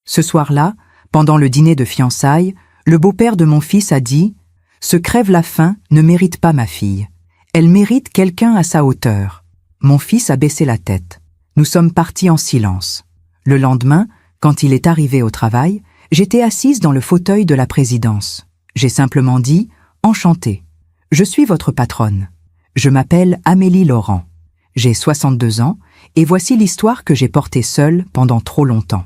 Ce soir-là, pendant le dîner de fiançailles, le beau-père de mon fils a dit « Ce crève-la-faim ne mérite pas ma fille. Elle mérite quelqu'un à sa hauteur. » Mon fils a baissé la tête. Nous sommes partis en silence. Le lendemain, quand il est arrivé au travail, j'étais assise dans le fauteuil de la présidence. J'ai simplement dit « Enchantée. Je suis votre patronne. Je m'appelle Amélie Laurent. J'ai 62 ans et voici l'histoire que j'ai portée seule pendant trop longtemps. »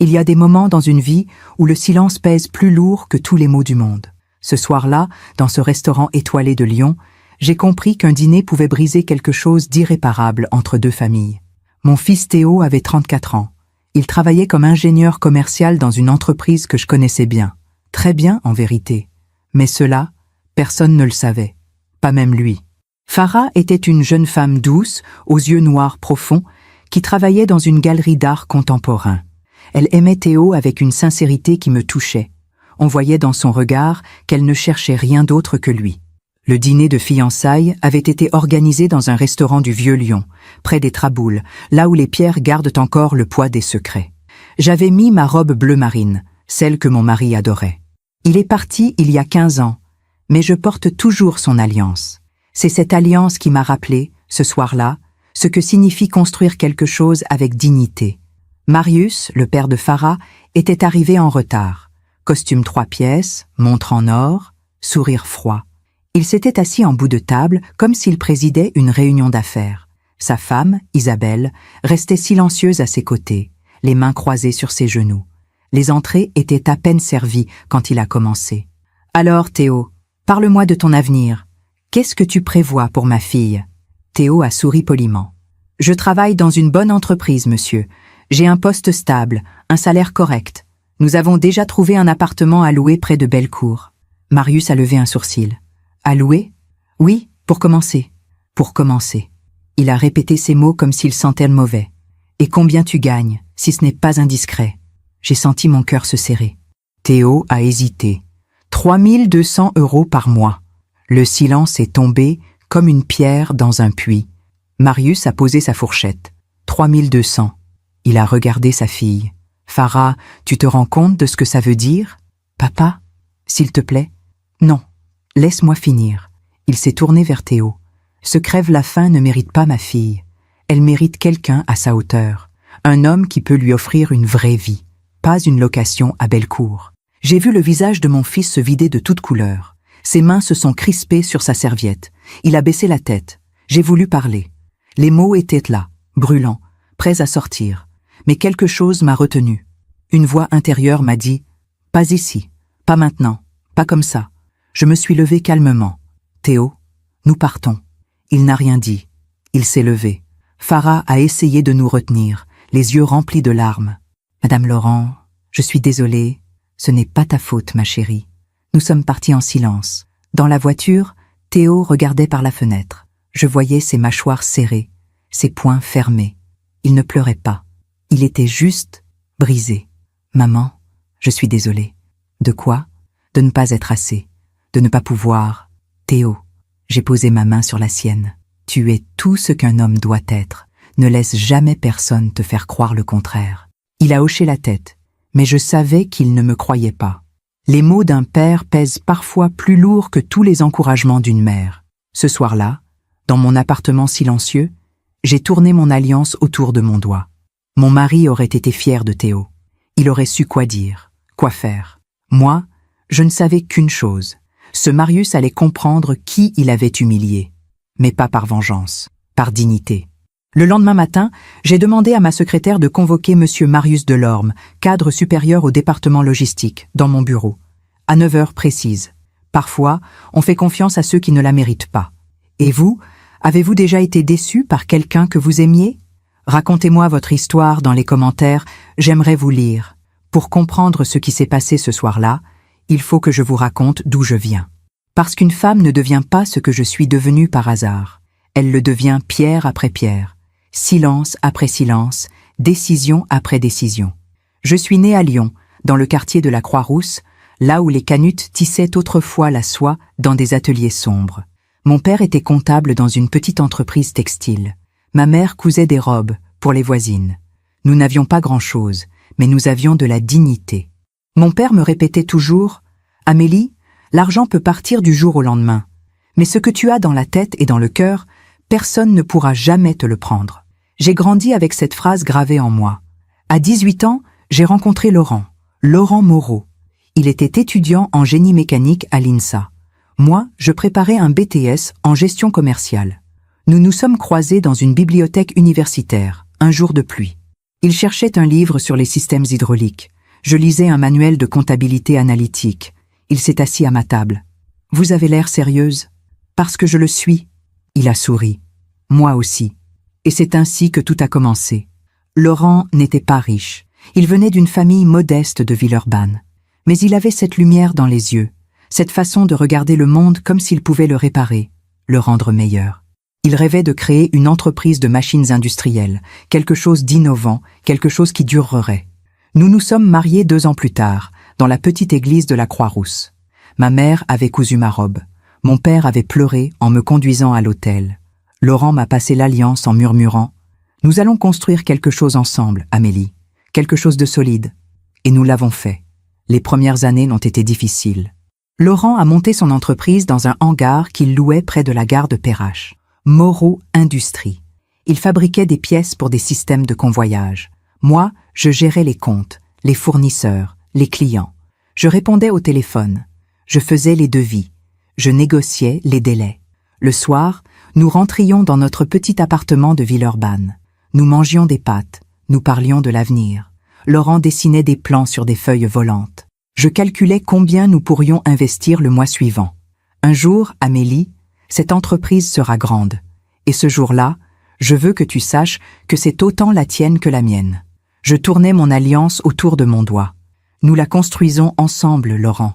Il y a des moments dans une vie où le silence pèse plus lourd que tous les mots du monde. Ce soir-là, dans ce restaurant étoilé de Lyon, j'ai compris qu'un dîner pouvait briser quelque chose d'irréparable entre deux familles. Mon fils Théo avait 34 ans. Il travaillait comme ingénieur commercial dans une entreprise que je connaissais bien. Très bien, en vérité. Mais cela, personne ne le savait. Pas même lui. Farah était une jeune femme douce, aux yeux noirs profonds, qui travaillait dans une galerie d'art contemporain. Elle aimait Théo avec une sincérité qui me touchait. On voyait dans son regard qu'elle ne cherchait rien d'autre que lui. Le dîner de fiançailles avait été organisé dans un restaurant du Vieux-Lyon, près des Traboules, là où les pierres gardent encore le poids des secrets. J'avais mis ma robe bleu marine, celle que mon mari adorait. Il est parti il y a 15 ans, mais je porte toujours son alliance. C'est cette alliance qui m'a rappelé, ce soir-là, ce que signifie construire quelque chose avec dignité. Marius, le père de Farah, était arrivé en retard. Costume 3 pièces, montre en or, sourire froid. Il s'était assis en bout de table comme s'il présidait une réunion d'affaires. Sa femme, Isabelle, restait silencieuse à ses côtés, les mains croisées sur ses genoux. Les entrées étaient à peine servies quand il a commencé. « Alors, Théo, parle-moi de ton avenir. Qu'est-ce que tu prévois pour ma fille ?» Théo a souri poliment. « Je travaille dans une bonne entreprise, monsieur. J'ai un poste stable, un salaire correct. Nous avons déjà trouvé un appartement à louer près de Bellecour. » Marius a levé un sourcil. « À louer ? Oui, pour commencer. » « Pour commencer. » Il a répété ces mots comme s'il sentait le mauvais. « Et combien tu gagnes, si ce n'est pas indiscret ?» J'ai senti mon cœur se serrer. Théo a hésité. 3 200 € par mois. Le silence est tombé comme une pierre dans un puits. Marius a posé sa fourchette. 3 200. Il a regardé sa fille. « Farah, tu te rends compte de ce que ça veut dire ? Papa, s'il te plaît ? Non, laisse-moi finir. » Il s'est tourné vers Théo. « Ce crève-la-faim ne mérite pas ma fille. Elle mérite quelqu'un à sa hauteur. Un homme qui peut lui offrir une vraie vie, pas une location à Bellecour. » J'ai vu le visage de mon fils se vider de toute couleur. Ses mains se sont crispées sur sa serviette. Il a baissé la tête. J'ai voulu parler. Les mots étaient là, brûlants, prêts à sortir. Mais quelque chose m'a retenu. Une voix intérieure m'a dit « Pas ici, pas maintenant, pas comme ça. » Je me suis levé calmement. « Théo, nous partons. » Il n'a rien dit. Il s'est levé. Farah a essayé de nous retenir, les yeux remplis de larmes. « Madame Laurent, je suis désolée. Ce n'est pas ta faute, ma chérie. » Nous sommes partis en silence. Dans la voiture, Théo regardait par la fenêtre. Je voyais ses mâchoires serrées, ses poings fermés. Il ne pleurait pas. Il était juste brisé. « Maman, je suis désolée. » « De quoi ? De ne pas être assez. De ne pas pouvoir. » « Théo, j'ai posé ma main sur la sienne. Tu es tout ce qu'un homme doit être. Ne laisse jamais personne te faire croire le contraire. » Il a hoché la tête, mais je savais qu'il ne me croyait pas. Les mots d'un père pèsent parfois plus lourd que tous les encouragements d'une mère. Ce soir-là, dans mon appartement silencieux, j'ai tourné mon alliance autour de mon doigt. Mon mari aurait été fier de Théo. Il aurait su quoi dire, quoi faire. Moi, je ne savais qu'une chose. Ce Marius allait comprendre qui il avait humilié. Mais pas par vengeance, par dignité. Le lendemain matin, j'ai demandé à ma secrétaire de convoquer monsieur Marius Delorme, cadre supérieur au département logistique, dans mon bureau. À 9 heures précises. Parfois, on fait confiance à ceux qui ne la méritent pas. Et vous, avez-vous déjà été déçu par quelqu'un que vous aimiez ? Racontez-moi votre histoire dans les commentaires, j'aimerais vous lire. Pour comprendre ce qui s'est passé ce soir-là, il faut que je vous raconte d'où je viens. Parce qu'une femme ne devient pas ce que je suis devenue par hasard. Elle le devient pierre après pierre, silence après silence, décision après décision. Je suis née à Lyon, dans le quartier de la Croix-Rousse, là où les canutes tissaient autrefois la soie dans des ateliers sombres. Mon père était comptable dans une petite entreprise textile. Ma mère cousait des robes pour les voisines. Nous n'avions pas grand-chose, mais nous avions de la dignité. Mon père me répétait toujours « Amélie, l'argent peut partir du jour au lendemain, mais ce que tu as dans la tête et dans le cœur, personne ne pourra jamais te le prendre. » J'ai grandi avec cette phrase gravée en moi. À 18 ans, j'ai rencontré Laurent Moreau. Il était étudiant en génie mécanique à l'INSA. Moi, je préparais un BTS en gestion commerciale. Nous nous sommes croisés dans une bibliothèque universitaire, un jour de pluie. Il cherchait un livre sur les systèmes hydrauliques. Je lisais un manuel de comptabilité analytique. Il s'est assis à ma table. « Vous avez l'air sérieuse ?»« Parce que je le suis. » Il a souri. « Moi aussi. » Et c'est ainsi que tout a commencé. Laurent n'était pas riche. Il venait d'une famille modeste de Villeurbanne. Mais il avait cette lumière dans les yeux, cette façon de regarder le monde comme s'il pouvait le réparer, le rendre meilleur. Il rêvait de créer une entreprise de machines industrielles, quelque chose d'innovant, quelque chose qui durerait. Nous nous sommes mariés 2 ans plus tard, dans la petite église de la Croix-Rousse. Ma mère avait cousu ma robe. Mon père avait pleuré en me conduisant à l'autel. Laurent m'a passé l'alliance en murmurant « Nous allons construire quelque chose ensemble, Amélie, quelque chose de solide. » Et nous l'avons fait. Les premières années n'ont été difficiles. Laurent a monté son entreprise dans un hangar qu'il louait près de la gare de Perrache. Moreau Industrie. Il fabriquait des pièces pour des systèmes de convoyage. Moi, je gérais les comptes, les fournisseurs, les clients. Je répondais au téléphone. Je faisais les devis. Je négociais les délais. Le soir, nous rentrions dans notre petit appartement de Villeurbanne. Nous mangions des pâtes. Nous parlions de l'avenir. Laurent dessinait des plans sur des feuilles volantes. Je calculais combien nous pourrions investir le mois suivant. Un jour, Amélie, cette entreprise sera grande. Et ce jour-là, je veux que tu saches que c'est autant la tienne que la mienne. Je tournais mon alliance autour de mon doigt. Nous la construisons ensemble, Laurent.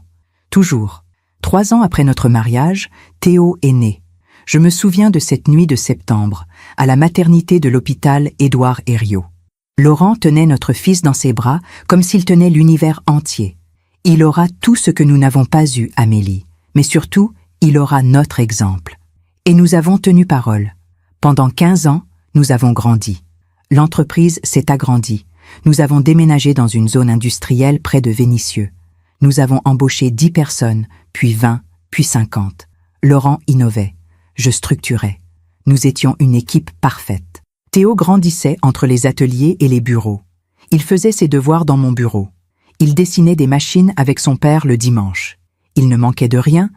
Toujours. 3 ans après notre mariage, Théo est né. Je me souviens de cette nuit de septembre, à la maternité de l'hôpital Édouard Herriot. Laurent tenait notre fils dans ses bras comme s'il tenait l'univers entier. Il aura tout ce que nous n'avons pas eu, Amélie, mais surtout, il aura notre exemple. Et nous avons tenu parole. Pendant 15 ans, nous avons grandi. L'entreprise s'est agrandie. Nous avons déménagé dans une zone industrielle près de Vénissieux. Nous avons embauché 10 personnes, puis 20, puis 50. Laurent innovait. Je structurais. Nous étions une équipe parfaite. Théo grandissait entre les ateliers et les bureaux. Il faisait ses devoirs dans mon bureau. Il dessinait des machines avec son père le dimanche. Il ne manquait de rien,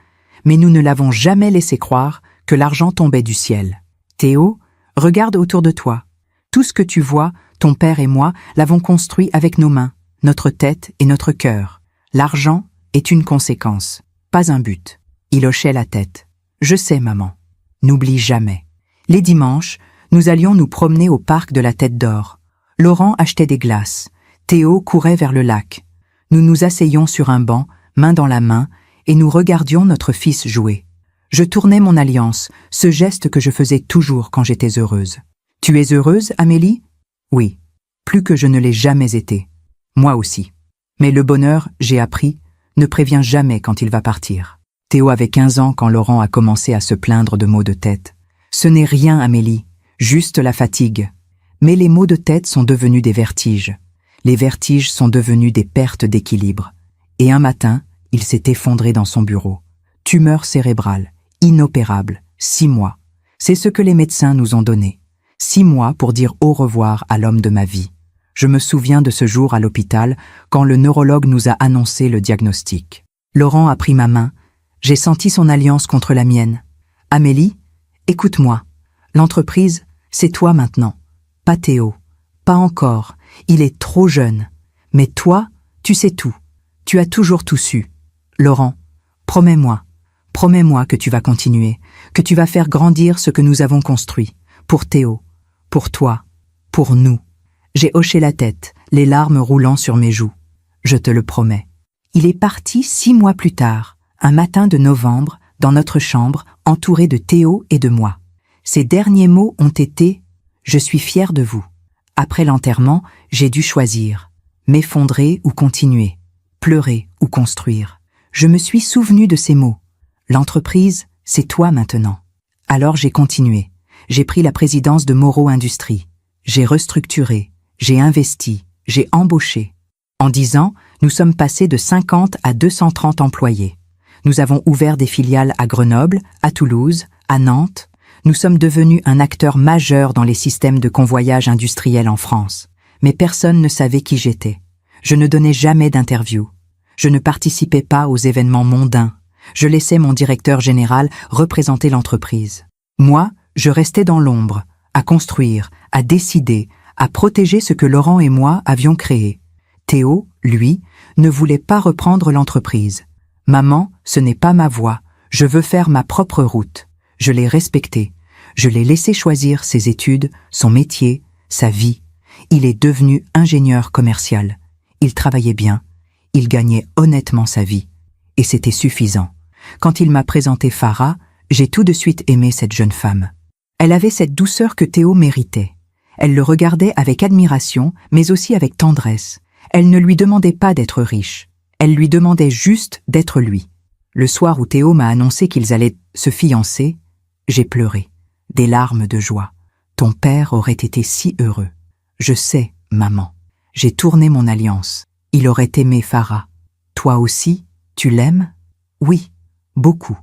mais nous ne l'avons jamais laissé croire que l'argent tombait du ciel. Théo, regarde autour de toi. Tout ce que tu vois, ton père et moi, l'avons construit avec nos mains, notre tête et notre cœur. L'argent est une conséquence, pas un but. Il hochait la tête. Je sais, maman. N'oublie jamais. Les dimanches, nous allions nous promener au parc de la Tête d'Or. Laurent achetait des glaces. Théo courait vers le lac. Nous nous asseyions sur un banc, main dans la main, et nous regardions notre fils jouer. Je tournais mon alliance, ce geste que je faisais toujours quand j'étais heureuse. « Tu es heureuse, Amélie ?» « Oui, plus que je ne l'ai jamais été. Moi aussi. Mais le bonheur, j'ai appris, ne prévient jamais quand il va partir. » Théo avait 15 ans quand Laurent a commencé à se plaindre de maux de tête. « Ce n'est rien, Amélie, juste la fatigue. » Mais les maux de tête sont devenus des vertiges. Les vertiges sont devenus des pertes d'équilibre. Et un matin, il s'est effondré dans son bureau. Tumeur cérébrale, inopérable, 6 mois. C'est ce que les médecins nous ont donné. 6 mois pour dire au revoir à l'homme de ma vie. Je me souviens de ce jour à l'hôpital quand le neurologue nous a annoncé le diagnostic. Laurent a pris ma main. J'ai senti son alliance contre la mienne. « Amélie, écoute-moi. L'entreprise, c'est toi maintenant. Pas Théo. Pas encore. Il est trop jeune. Mais toi, tu sais tout. Tu as toujours tout su. Laurent, promets-moi. Promets-moi que tu vas continuer, que tu vas faire grandir ce que nous avons construit. Pour Théo, pour toi, pour nous. » J'ai hoché la tête, les larmes roulant sur mes joues. Je te le promets. Il est parti 6 mois plus tard, un matin de novembre, dans notre chambre, entouré de Théo et de moi. Ses derniers mots ont été « Je suis fier de vous ». Après l'enterrement, j'ai dû choisir. M'effondrer ou continuer. Pleurer ou construire. Je me suis souvenu de ces mots. L'entreprise, c'est toi maintenant. Alors j'ai continué. J'ai pris la présidence de Moreau Industrie. J'ai restructuré. J'ai investi. J'ai embauché. En 10 ans, nous sommes passés de 50 à 230 employés. Nous avons ouvert des filiales à Grenoble, à Toulouse, à Nantes. Nous sommes devenus un acteur majeur dans les systèmes de convoyage industriel en France. Mais personne ne savait qui j'étais. Je ne donnais jamais d'interview. Je ne participais pas aux événements mondains. Je laissais mon directeur général représenter l'entreprise. Moi, je restais dans l'ombre, à construire, à décider, à protéger ce que Laurent et moi avions créé. Théo, lui, ne voulait pas reprendre l'entreprise. Maman, ce n'est pas ma voie. Je veux faire ma propre route. Je l'ai respecté. Je l'ai laissé choisir ses études, son métier, sa vie. Il est devenu ingénieur commercial. Il travaillait bien. Il gagnait honnêtement sa vie. Et c'était suffisant. Quand il m'a présenté Farah, j'ai tout de suite aimé cette jeune femme. Elle avait cette douceur que Théo méritait. Elle le regardait avec admiration, mais aussi avec tendresse. Elle ne lui demandait pas d'être riche. Elle lui demandait juste d'être lui. Le soir où Théo m'a annoncé qu'ils allaient se fiancer, j'ai pleuré. Des larmes de joie. Ton père aurait été si heureux. Je sais, maman. J'ai tourné mon alliance. Il aurait aimé Farah. Toi aussi, tu l'aimes? Oui, beaucoup.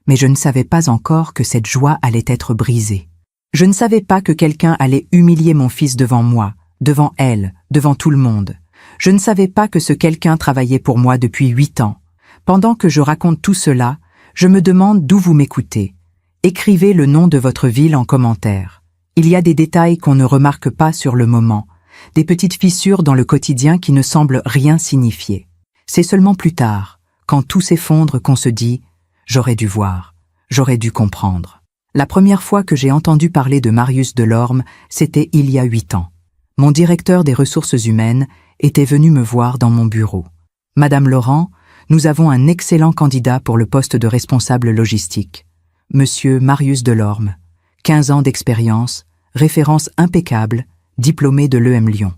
Mais je ne savais pas encore que cette joie allait être brisée. Je ne savais pas que quelqu'un allait humilier mon fils devant moi, devant elle, devant tout le monde. Je ne savais pas que ce quelqu'un travaillait pour moi depuis 8 ans. Pendant que je raconte tout cela, je me demande d'où vous m'écoutez. Écrivez le nom de votre ville en commentaire. Il y a des détails qu'on ne remarque pas sur le moment, des petites fissures dans le quotidien qui ne semblent rien signifier. C'est seulement plus tard, quand tout s'effondre, qu'on se dit « j'aurais dû voir, j'aurais dû comprendre ». La première fois que j'ai entendu parler de Marius Delorme, c'était il y a 8 ans. Mon directeur des ressources humaines était venu me voir dans mon bureau. « Madame Laurent, nous avons un excellent candidat pour le poste de responsable logistique. Monsieur Marius Delorme, 15 ans d'expérience, référence impeccable, diplômé de l'EM Lyon. »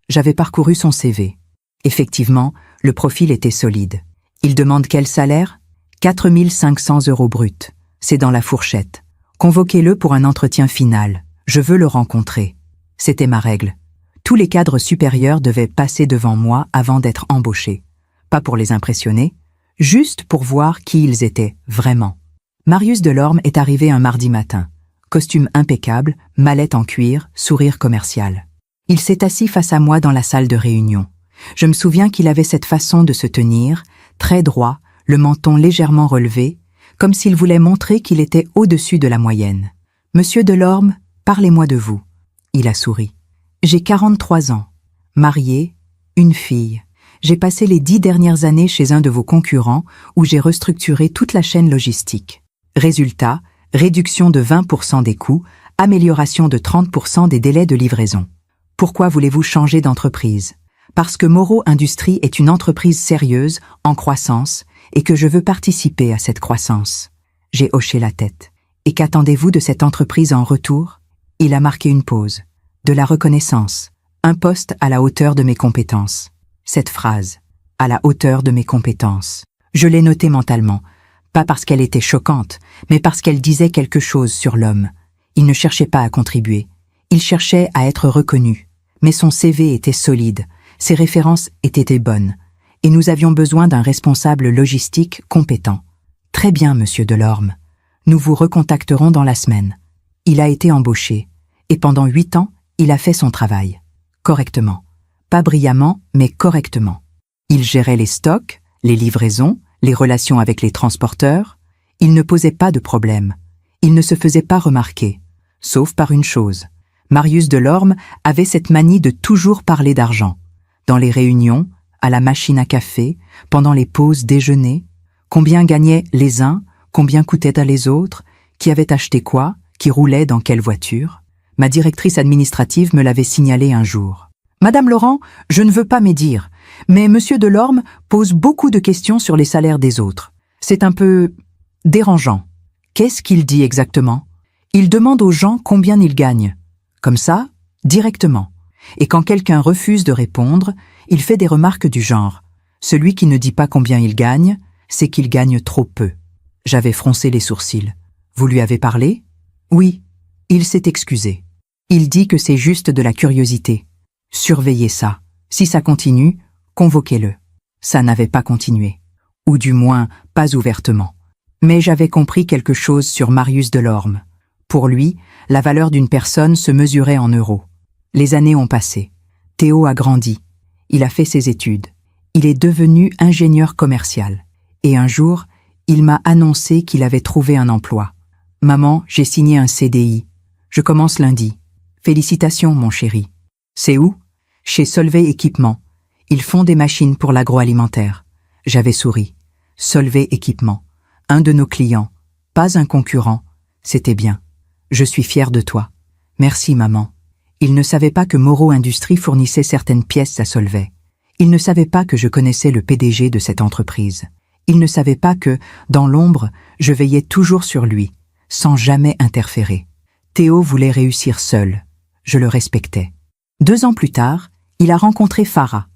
J'avais parcouru son CV. Effectivement, le profil était solide. Il demande quel salaire? 4 500 € bruts. C'est dans la fourchette. Convoquez-le pour un entretien final. Je veux le rencontrer. C'était ma règle. Tous les cadres supérieurs devaient passer devant moi avant d'être embauchés. Pas pour les impressionner, juste pour voir qui ils étaient vraiment. Marius Delorme est arrivé un mardi matin. Costume impeccable, mallette en cuir, sourire commercial. Il s'est assis face à moi dans la salle de réunion. Je me souviens qu'il avait cette façon de se tenir, très droit, le menton légèrement relevé, comme s'il voulait montrer qu'il était au-dessus de la moyenne. « Monsieur Delorme, parlez-moi de vous. » Il a souri. « J'ai 43 ans, marié, une fille. J'ai passé les 10 dernières années chez un de vos concurrents où j'ai restructuré toute la chaîne logistique. Résultat, réduction de 20% des coûts, amélioration de 30% des délais de livraison. Pourquoi voulez-vous changer d'entreprise? Parce que Moreau Industries est une entreprise sérieuse, en croissance, et que je veux participer à cette croissance. » J'ai hoché la tête. « Et qu'attendez-vous de cette entreprise en retour? » Il a marqué une pause. « De la reconnaissance. Un poste à la hauteur de mes compétences. » Cette phrase, « à la hauteur de mes compétences », je l'ai notée mentalement, pas parce qu'elle était choquante, mais parce qu'elle disait quelque chose sur l'homme. Il ne cherchait pas à contribuer. Il cherchait à être reconnu. Mais son CV était solide, ses références étaient bonnes. Et nous avions besoin d'un responsable logistique compétent. « Très bien, monsieur Delorme. Nous vous recontacterons dans la semaine. » Il a été embauché, et pendant 8 ans, il a fait son travail. Correctement. Pas brillamment, mais correctement. Il gérait les stocks, les livraisons, les relations avec les transporteurs. Il ne posait pas de problème. Il ne se faisait pas remarquer. Sauf par une chose. Marius Delorme avait cette manie de toujours parler d'argent. Dans les réunions, à la machine à café, pendant les pauses déjeuner, combien gagnaient les uns, combien coûtaient les autres, qui avait acheté quoi, qui roulait dans quelle voiture. Ma directrice administrative me l'avait signalé un jour. « Madame Laurent, je ne veux pas médire, mais Monsieur Delorme pose beaucoup de questions sur les salaires des autres. C'est un peu dérangeant. Qu'est-ce qu'il dit exactement? Il demande aux gens combien ils gagnent. Comme ça, directement. Et quand quelqu'un refuse de répondre, il fait des remarques du genre « Celui qui ne dit pas combien il gagne, c'est qu'il gagne trop peu. » J'avais froncé les sourcils. « Vous lui avez parlé? » « Oui. » Il s'est excusé. Il dit que c'est juste de la curiosité. Surveillez ça. Si ça continue, Convoquez-le. Ça n'avait pas continué. Ou du moins, pas ouvertement. Mais j'avais compris quelque chose sur Marius Delorme. Pour lui, la valeur d'une personne se mesurait en euros. Les années ont passé. Théo a grandi. Il a fait ses études. Il est devenu ingénieur commercial. Et un jour, il m'a annoncé qu'il avait trouvé un emploi. « Maman, j'ai signé un CDI. Je commence lundi. Félicitations, mon chéri. »« C'est où ?»« Chez Solvay Équipement. Ils font des machines pour l'agroalimentaire. » J'avais souri. Solvay Équipement. Un de nos clients. Pas un concurrent. C'était bien. Je suis fier de toi. Merci, maman. Il ne savait pas que Moreau Industries fournissait certaines pièces à Solvay. Il ne savait pas que je connaissais le PDG de cette entreprise. Il ne savait pas que, dans l'ombre, je veillais toujours sur lui, sans jamais interférer. Théo voulait réussir seul. Je le respectais. 2 ans plus tard, il a rencontré Farah.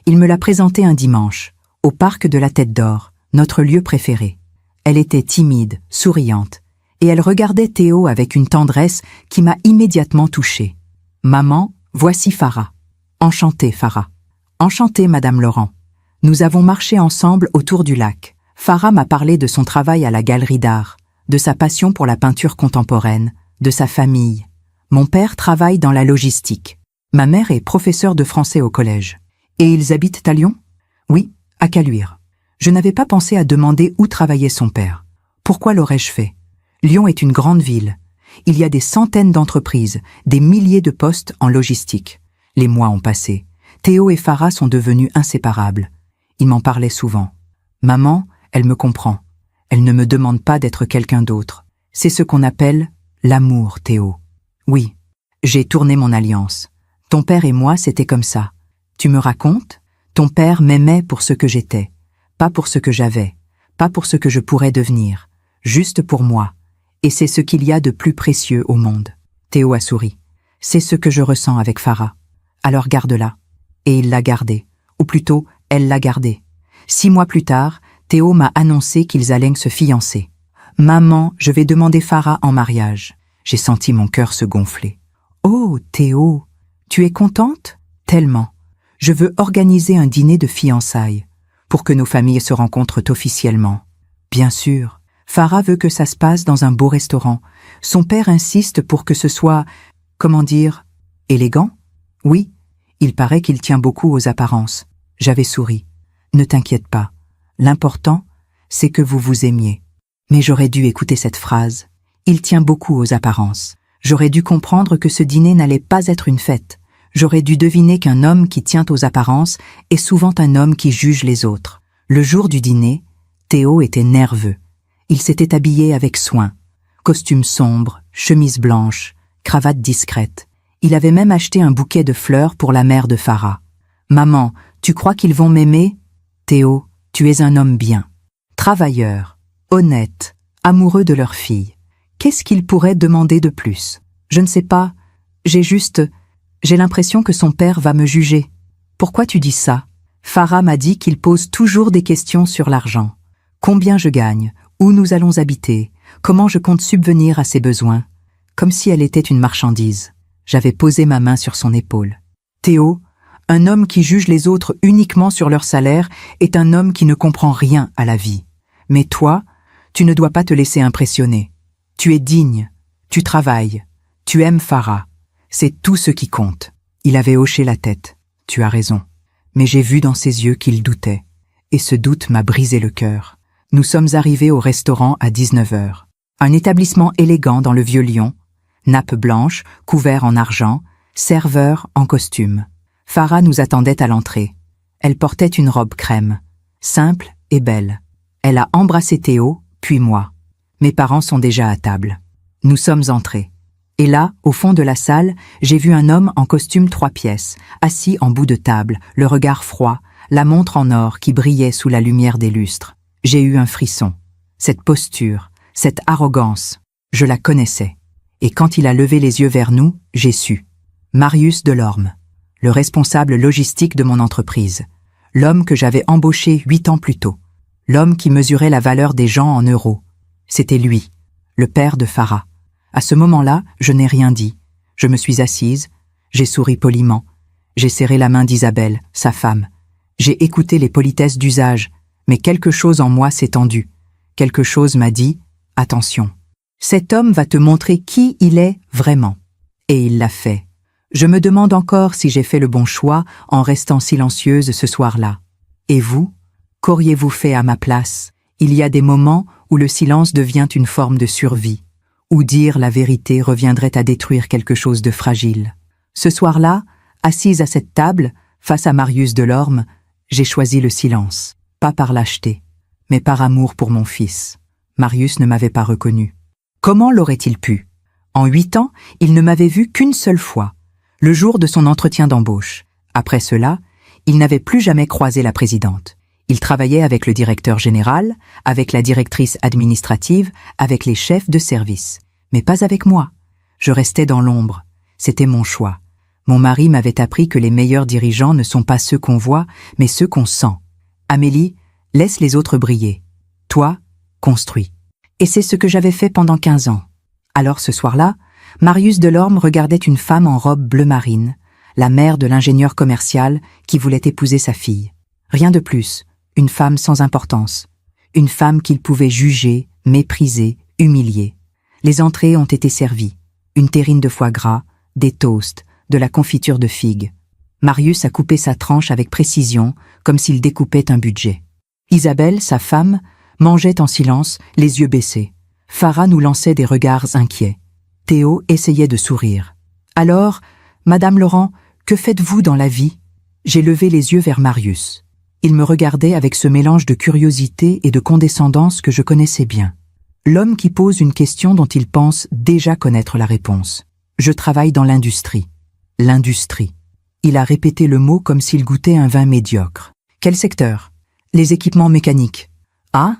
Il me l'a présentée un dimanche, au parc de la Tête d'Or, notre lieu préféré. Elle était timide, souriante, et elle regardait Théo avec une tendresse qui m'a immédiatement touchée. « Maman, voici Farah. Enchantée, Farah. Enchantée, Madame Laurent. » Nous avons marché ensemble autour du lac. Farah m'a parlé de son travail à la galerie d'art, de sa passion pour la peinture contemporaine, de sa famille. Mon père travaille dans la logistique. Ma mère est professeure de français au collège. Et ils habitent à Lyon? Oui, à Caluire. Je n'avais pas pensé à demander où travaillait son père. Pourquoi l'aurais-je fait? Lyon est une grande ville. Il y a des centaines d'entreprises, des milliers de postes en logistique. Les mois ont passé. Théo et Farah sont devenus inséparables. Il m'en parlait souvent. Maman, elle me comprend. Elle ne me demande pas d'être quelqu'un d'autre. C'est ce qu'on appelle l'amour, Théo. Oui, j'ai tourné mon alliance. Ton père et moi, c'était comme ça. Tu me racontes? Ton père m'aimait pour ce que j'étais. Pas pour ce que j'avais. Pas pour ce que je pourrais devenir. Juste pour moi. Et c'est ce qu'il y a de plus précieux au monde. Théo a souri. C'est ce que je ressens avec Farah. Alors garde-la. Et il l'a gardée. Ou plutôt, elle l'a gardée. 6 mois plus tard, Théo m'a annoncé qu'ils allaient se fiancer. « Maman, je vais demander Farah en mariage. » J'ai senti mon cœur se gonfler. « Oh, Théo, tu es contente? Tellement. Je veux organiser un dîner de fiançailles pour que nos familles se rencontrent officiellement. Bien sûr, Farah veut que ça se passe dans un beau restaurant. Son père insiste pour que ce soit, comment dire, élégant? Oui, il paraît qu'il tient beaucoup aux apparences. » J'avais souri. « Ne t'inquiète pas. L'important, c'est que vous vous aimiez. » Mais j'aurais dû écouter cette phrase. Il tient beaucoup aux apparences. J'aurais dû comprendre que ce dîner n'allait pas être une fête. J'aurais dû deviner qu'un homme qui tient aux apparences est souvent un homme qui juge les autres. Le jour du dîner, Théo était nerveux. Il s'était habillé avec soin. Costume sombre, chemise blanche, cravate discrète. Il avait même acheté un bouquet de fleurs pour la mère de Farah. « Maman, tu crois qu'ils vont m'aimer? Théo, tu es un homme bien. Travailleur, honnête, amoureux de leur fille. Qu'est-ce qu'ils pourraient demander de plus? Je ne sais pas. J'ai l'impression que son père va me juger. Pourquoi tu dis ça? Farah m'a dit qu'il pose toujours des questions sur l'argent. Combien je gagne? Où nous allons habiter? Comment je compte subvenir à ses besoins? Comme si elle était une marchandise. J'avais posé ma main sur son épaule. Théo, un homme qui juge les autres uniquement sur leur salaire est un homme qui ne comprend rien à la vie. Mais toi, tu ne dois pas te laisser impressionner. Tu es digne, tu travailles, tu aimes Farah. C'est tout ce qui compte. Il avait hoché la tête. Tu as raison. Mais j'ai vu dans ses yeux qu'il doutait. Et ce doute m'a brisé le cœur. Nous sommes arrivés au restaurant à 19h. Un établissement élégant dans le vieux Lyon. Nappe blanche, couvert en argent, serveur en costume. Farah nous attendait à l'entrée. Elle portait une robe crème, simple et belle. Elle a embrassé Théo, puis moi. Mes parents sont déjà à table. Nous sommes entrés. Et là, au fond de la salle, j'ai vu un homme en costume 3 pièces, assis en bout de table, le regard froid, la montre en or qui brillait sous la lumière des lustres. J'ai eu un frisson. Cette posture, cette arrogance, je la connaissais. Et quand il a levé les yeux vers nous, j'ai su. Marius Delorme, le responsable logistique de mon entreprise. L'homme que j'avais embauché 8 ans plus tôt. L'homme qui mesurait la valeur des gens en euros. C'était lui, le père de Farah. À ce moment-là, je n'ai rien dit. Je me suis assise, j'ai souri poliment. J'ai serré la main d'Isabelle, sa femme. J'ai écouté les politesses d'usage, mais quelque chose en moi s'est tendu. Quelque chose m'a dit « Attention, cet homme va te montrer qui il est vraiment. » Et il l'a fait. Je me demande encore si j'ai fait le bon choix en restant silencieuse ce soir-là. Et vous, qu'auriez-vous fait à ma place? Il y a des moments où le silence devient une forme de survie, où dire la vérité reviendrait à détruire quelque chose de fragile. Ce soir-là, assise à cette table, face à Marius Delorme, j'ai choisi le silence, pas par lâcheté, mais par amour pour mon fils. Marius ne m'avait pas reconnu. Comment l'aurait-il pu? En 8 ans, il ne m'avait vu qu'une seule fois, le jour de son entretien d'embauche. Après cela, il n'avait plus jamais croisé la présidente. Il travaillait avec le directeur général, avec la directrice administrative, avec les chefs de service. Mais pas avec moi. Je restais dans l'ombre. C'était mon choix. Mon mari m'avait appris que les meilleurs dirigeants ne sont pas ceux qu'on voit, mais ceux qu'on sent. Amélie, laisse les autres briller. Toi, construis. Et c'est ce que j'avais fait pendant 15 ans. Alors ce soir-là, Marius Delorme regardait une femme en robe bleu marine, la mère de l'ingénieur commercial qui voulait épouser sa fille. Rien de plus, une femme sans importance. Une femme qu'il pouvait juger, mépriser, humilier. Les entrées ont été servies. Une terrine de foie gras, des toasts, de la confiture de figues. Marius a coupé sa tranche avec précision, comme s'il découpait un budget. Isabelle, sa femme, mangeait en silence, les yeux baissés. Farah nous lançait des regards inquiets. Théo essayait de sourire. « Alors, Madame Laurent, que faites-vous dans la vie ?» J'ai levé les yeux vers Marius. Il me regardait avec ce mélange de curiosité et de condescendance que je connaissais bien. L'homme qui pose une question dont il pense déjà connaître la réponse. Je travaille dans l'industrie. L'industrie. Il a répété le mot comme s'il goûtait un vin médiocre. Quel secteur? Les équipements mécaniques. Ah?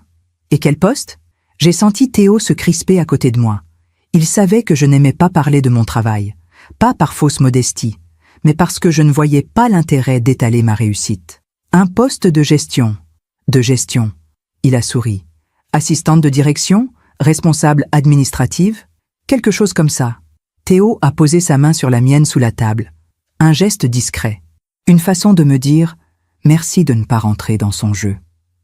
Et quel poste? J'ai senti Théo se crisper à côté de moi. Il savait que je n'aimais pas parler de mon travail. Pas par fausse modestie, mais parce que je ne voyais pas l'intérêt d'étaler ma réussite. Un poste de gestion. De gestion. Il a souri. Assistante de direction? Responsable administrative? Quelque chose comme ça. Théo a posé sa main sur la mienne sous la table. Un geste discret. Une façon de me dire « Merci de ne pas rentrer dans son jeu ».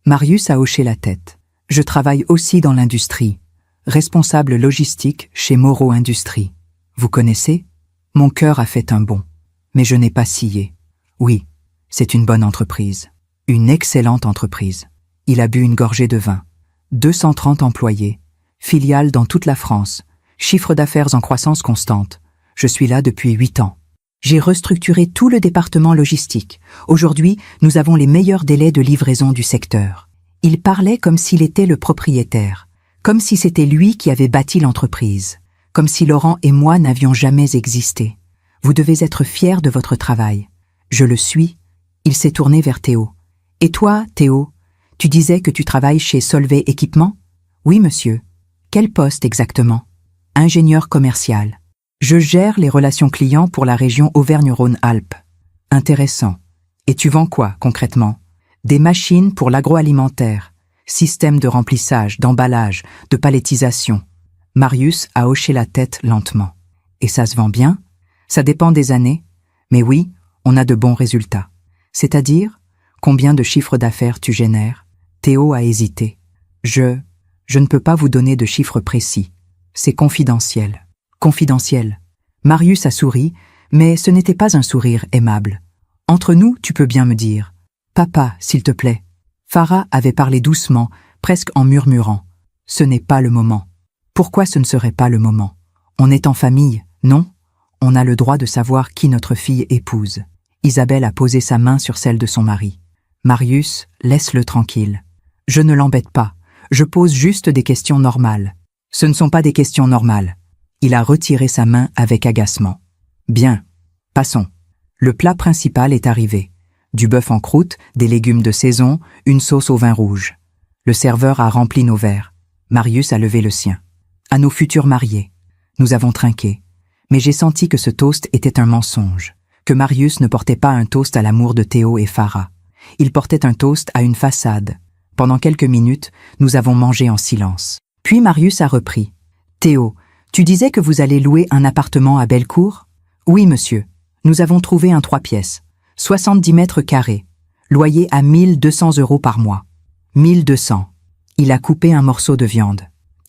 Marius a hoché la tête. Je travaille aussi dans l'industrie. Responsable logistique chez Moreau Industries. Vous connaissez? Mon cœur a fait un bond. Mais je n'ai pas scié. Oui, c'est une bonne entreprise. Une excellente entreprise. Il a bu une gorgée de vin. 230 employés. Filiale dans toute la France. Chiffre d'affaires en croissance constante. Je suis là depuis 8 ans. J'ai restructuré tout le département logistique. Aujourd'hui, nous avons les meilleurs délais de livraison du secteur. Il parlait comme s'il était le propriétaire. Comme si c'était lui qui avait bâti l'entreprise. Comme si Laurent et moi n'avions jamais existé. Vous devez être fiers de votre travail. Je le suis. Il s'est tourné vers Théo. Et toi, Théo, tu disais que tu travailles chez Solvay Équipement? Oui, monsieur. Quel poste exactement? Ingénieur commercial. Je gère les relations clients pour la région Auvergne-Rhône-Alpes. Intéressant. Et tu vends quoi, concrètement? Des machines pour l'agroalimentaire. Système de remplissage, d'emballage, de palettisation. Marius a hoché la tête lentement. Et ça se vend bien? Ça dépend des années. Mais oui, on a de bons résultats. C'est-à-dire, combien de chiffres d'affaires tu génères? Théo a hésité. Je ne peux pas vous donner de chiffres précis. C'est confidentiel. Confidentiel. Marius a souri, mais ce n'était pas un sourire aimable. Entre nous, tu peux bien me dire. Papa, s'il te plaît. Farah avait parlé doucement, presque en murmurant. Ce n'est pas le moment. Pourquoi ce ne serait pas le moment? On est en famille, non? On a le droit de savoir qui notre fille épouse. Isabelle a posé sa main sur celle de son mari. Marius, laisse-le tranquille. Je ne l'embête pas. Je pose juste des questions normales. Ce ne sont pas des questions normales. Il a retiré sa main avec agacement. Bien. Passons. Le plat principal est arrivé. Du bœuf en croûte, des légumes de saison, une sauce au vin rouge. Le serveur a rempli nos verres. Marius a levé le sien. À nos futurs mariés. Nous avons trinqué. Mais j'ai senti que ce toast était un mensonge. Que Marius ne portait pas un toast à l'amour de Théo et Farah. Il portait un toast à une façade. Pendant quelques minutes, nous avons mangé en silence. Puis Marius a repris. « Théo, tu disais que vous allez louer un appartement à Bellecour ? » « Oui, monsieur. Nous avons trouvé un 3 pièces. 70 mètres carrés. Loyer à 1200 € par mois. 1200. Il a coupé un morceau de viande.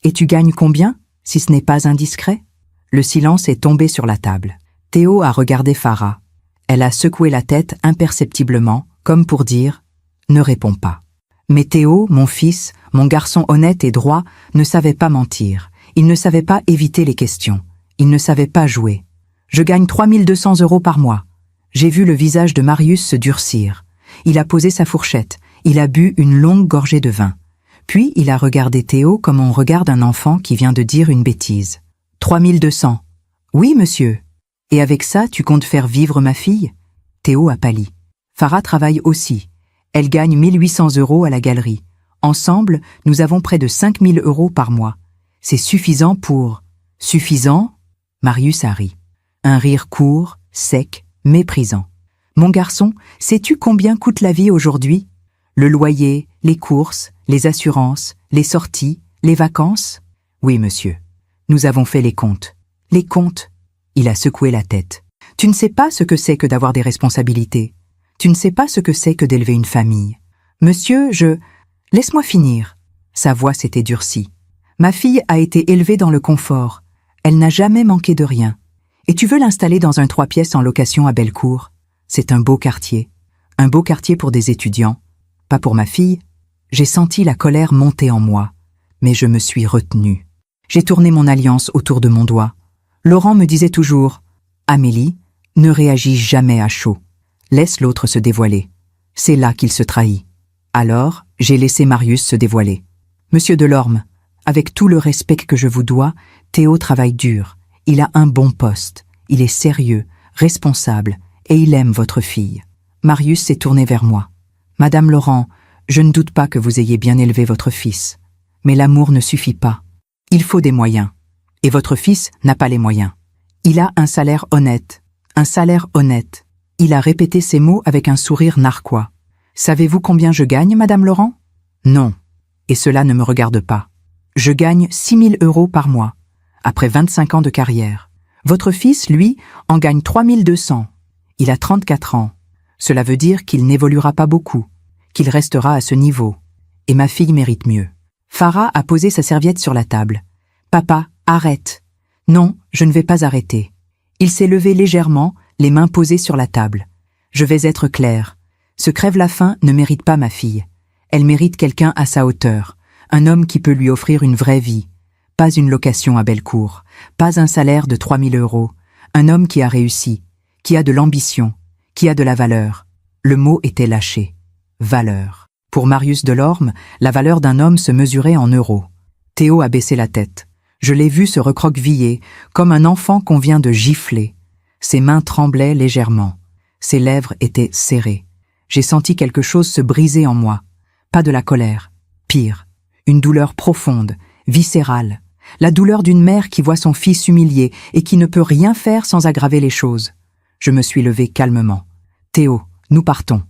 Et tu gagnes combien, si ce n'est pas indiscret? Le silence est tombé sur la table. Théo a regardé Farah. Elle a secoué la tête imperceptiblement, comme pour dire « Ne réponds pas ». Mais Théo, mon fils, mon garçon honnête et droit, ne savait pas mentir. Il ne savait pas éviter les questions. Il ne savait pas jouer. Je gagne 3200 € par mois. J'ai vu le visage de Marius se durcir. Il a posé sa fourchette. Il a bu une longue gorgée de vin. Puis il a regardé Théo comme on regarde un enfant qui vient de dire une bêtise. 3200. Oui, monsieur. Et avec ça, tu comptes faire vivre ma fille? Théo a pâli. Farah travaille aussi. Elle gagne 1800 € à la galerie. Ensemble, nous avons près de 5000 € par mois. C'est suffisant pour... Suffisant? Marius a ri. Un rire court, sec, méprisant. Mon garçon, sais-tu combien coûte la vie aujourd'hui? Le loyer, les courses, les assurances, les sorties, les vacances? Oui, monsieur. Nous avons fait les comptes. Les comptes? Il a secoué la tête. Tu ne sais pas ce que c'est que d'avoir des responsabilités. Tu ne sais pas ce que c'est que d'élever une famille. Monsieur, Laisse-moi finir. Sa voix s'était durcie. Ma fille a été élevée dans le confort. Elle n'a jamais manqué de rien. Et tu veux l'installer dans un 3 pièces en location à Bellecour? C'est un beau quartier. Un beau quartier pour des étudiants. Pas pour ma fille. J'ai senti la colère monter en moi. Mais je me suis retenue. J'ai tourné mon alliance autour de mon doigt. Laurent me disait toujours « Amélie, ne réagis jamais à chaud. Laisse l'autre se dévoiler. C'est là qu'il se trahit. » Alors, j'ai laissé Marius se dévoiler. « Monsieur Delorme, avec tout le respect que je vous dois, Théo travaille dur. Il a un bon poste. Il est sérieux, responsable, et il aime votre fille. » Marius s'est tourné vers moi. « Madame Laurent, je ne doute pas que vous ayez bien élevé votre fils. Mais l'amour ne suffit pas. Il faut des moyens. Et votre fils n'a pas les moyens. Il a un salaire honnête. Un salaire honnête. » Il a répété ces mots avec un sourire narquois. « Savez-vous combien je gagne, Madame Laurent? » Non. Et cela ne me regarde pas. Je gagne 6000 € par mois, après 25 ans de carrière. Votre fils, lui, en gagne 3200. Il a 34 ans. Cela veut dire qu'il n'évoluera pas beaucoup, qu'il restera à ce niveau. Et ma fille mérite mieux. Farah a posé sa serviette sur la table. « Papa, arrête. » « Non, je ne vais pas arrêter. » Il s'est levé légèrement, les mains posées sur la table. « Je vais être clair. Ce crève-la-faim ne mérite pas ma fille. Elle mérite quelqu'un à sa hauteur, un homme qui peut lui offrir une vraie vie. Pas une location à Bellecour, pas un salaire de 3000 €. Un homme qui a réussi, qui a de l'ambition, qui a de la valeur. » Le mot était lâché. Valeur. Pour Marius Delorme, la valeur d'un homme se mesurait en euros. Théo a baissé la tête. Je l'ai vu se recroqueviller, comme un enfant qu'on vient de gifler. Ses mains tremblaient légèrement. Ses lèvres étaient serrées. J'ai senti quelque chose se briser en moi. Pas de la colère. Pire. Une douleur profonde, viscérale. La douleur d'une mère qui voit son fils humilié et qui ne peut rien faire sans aggraver les choses. Je me suis levé calmement. « Théo, nous partons. »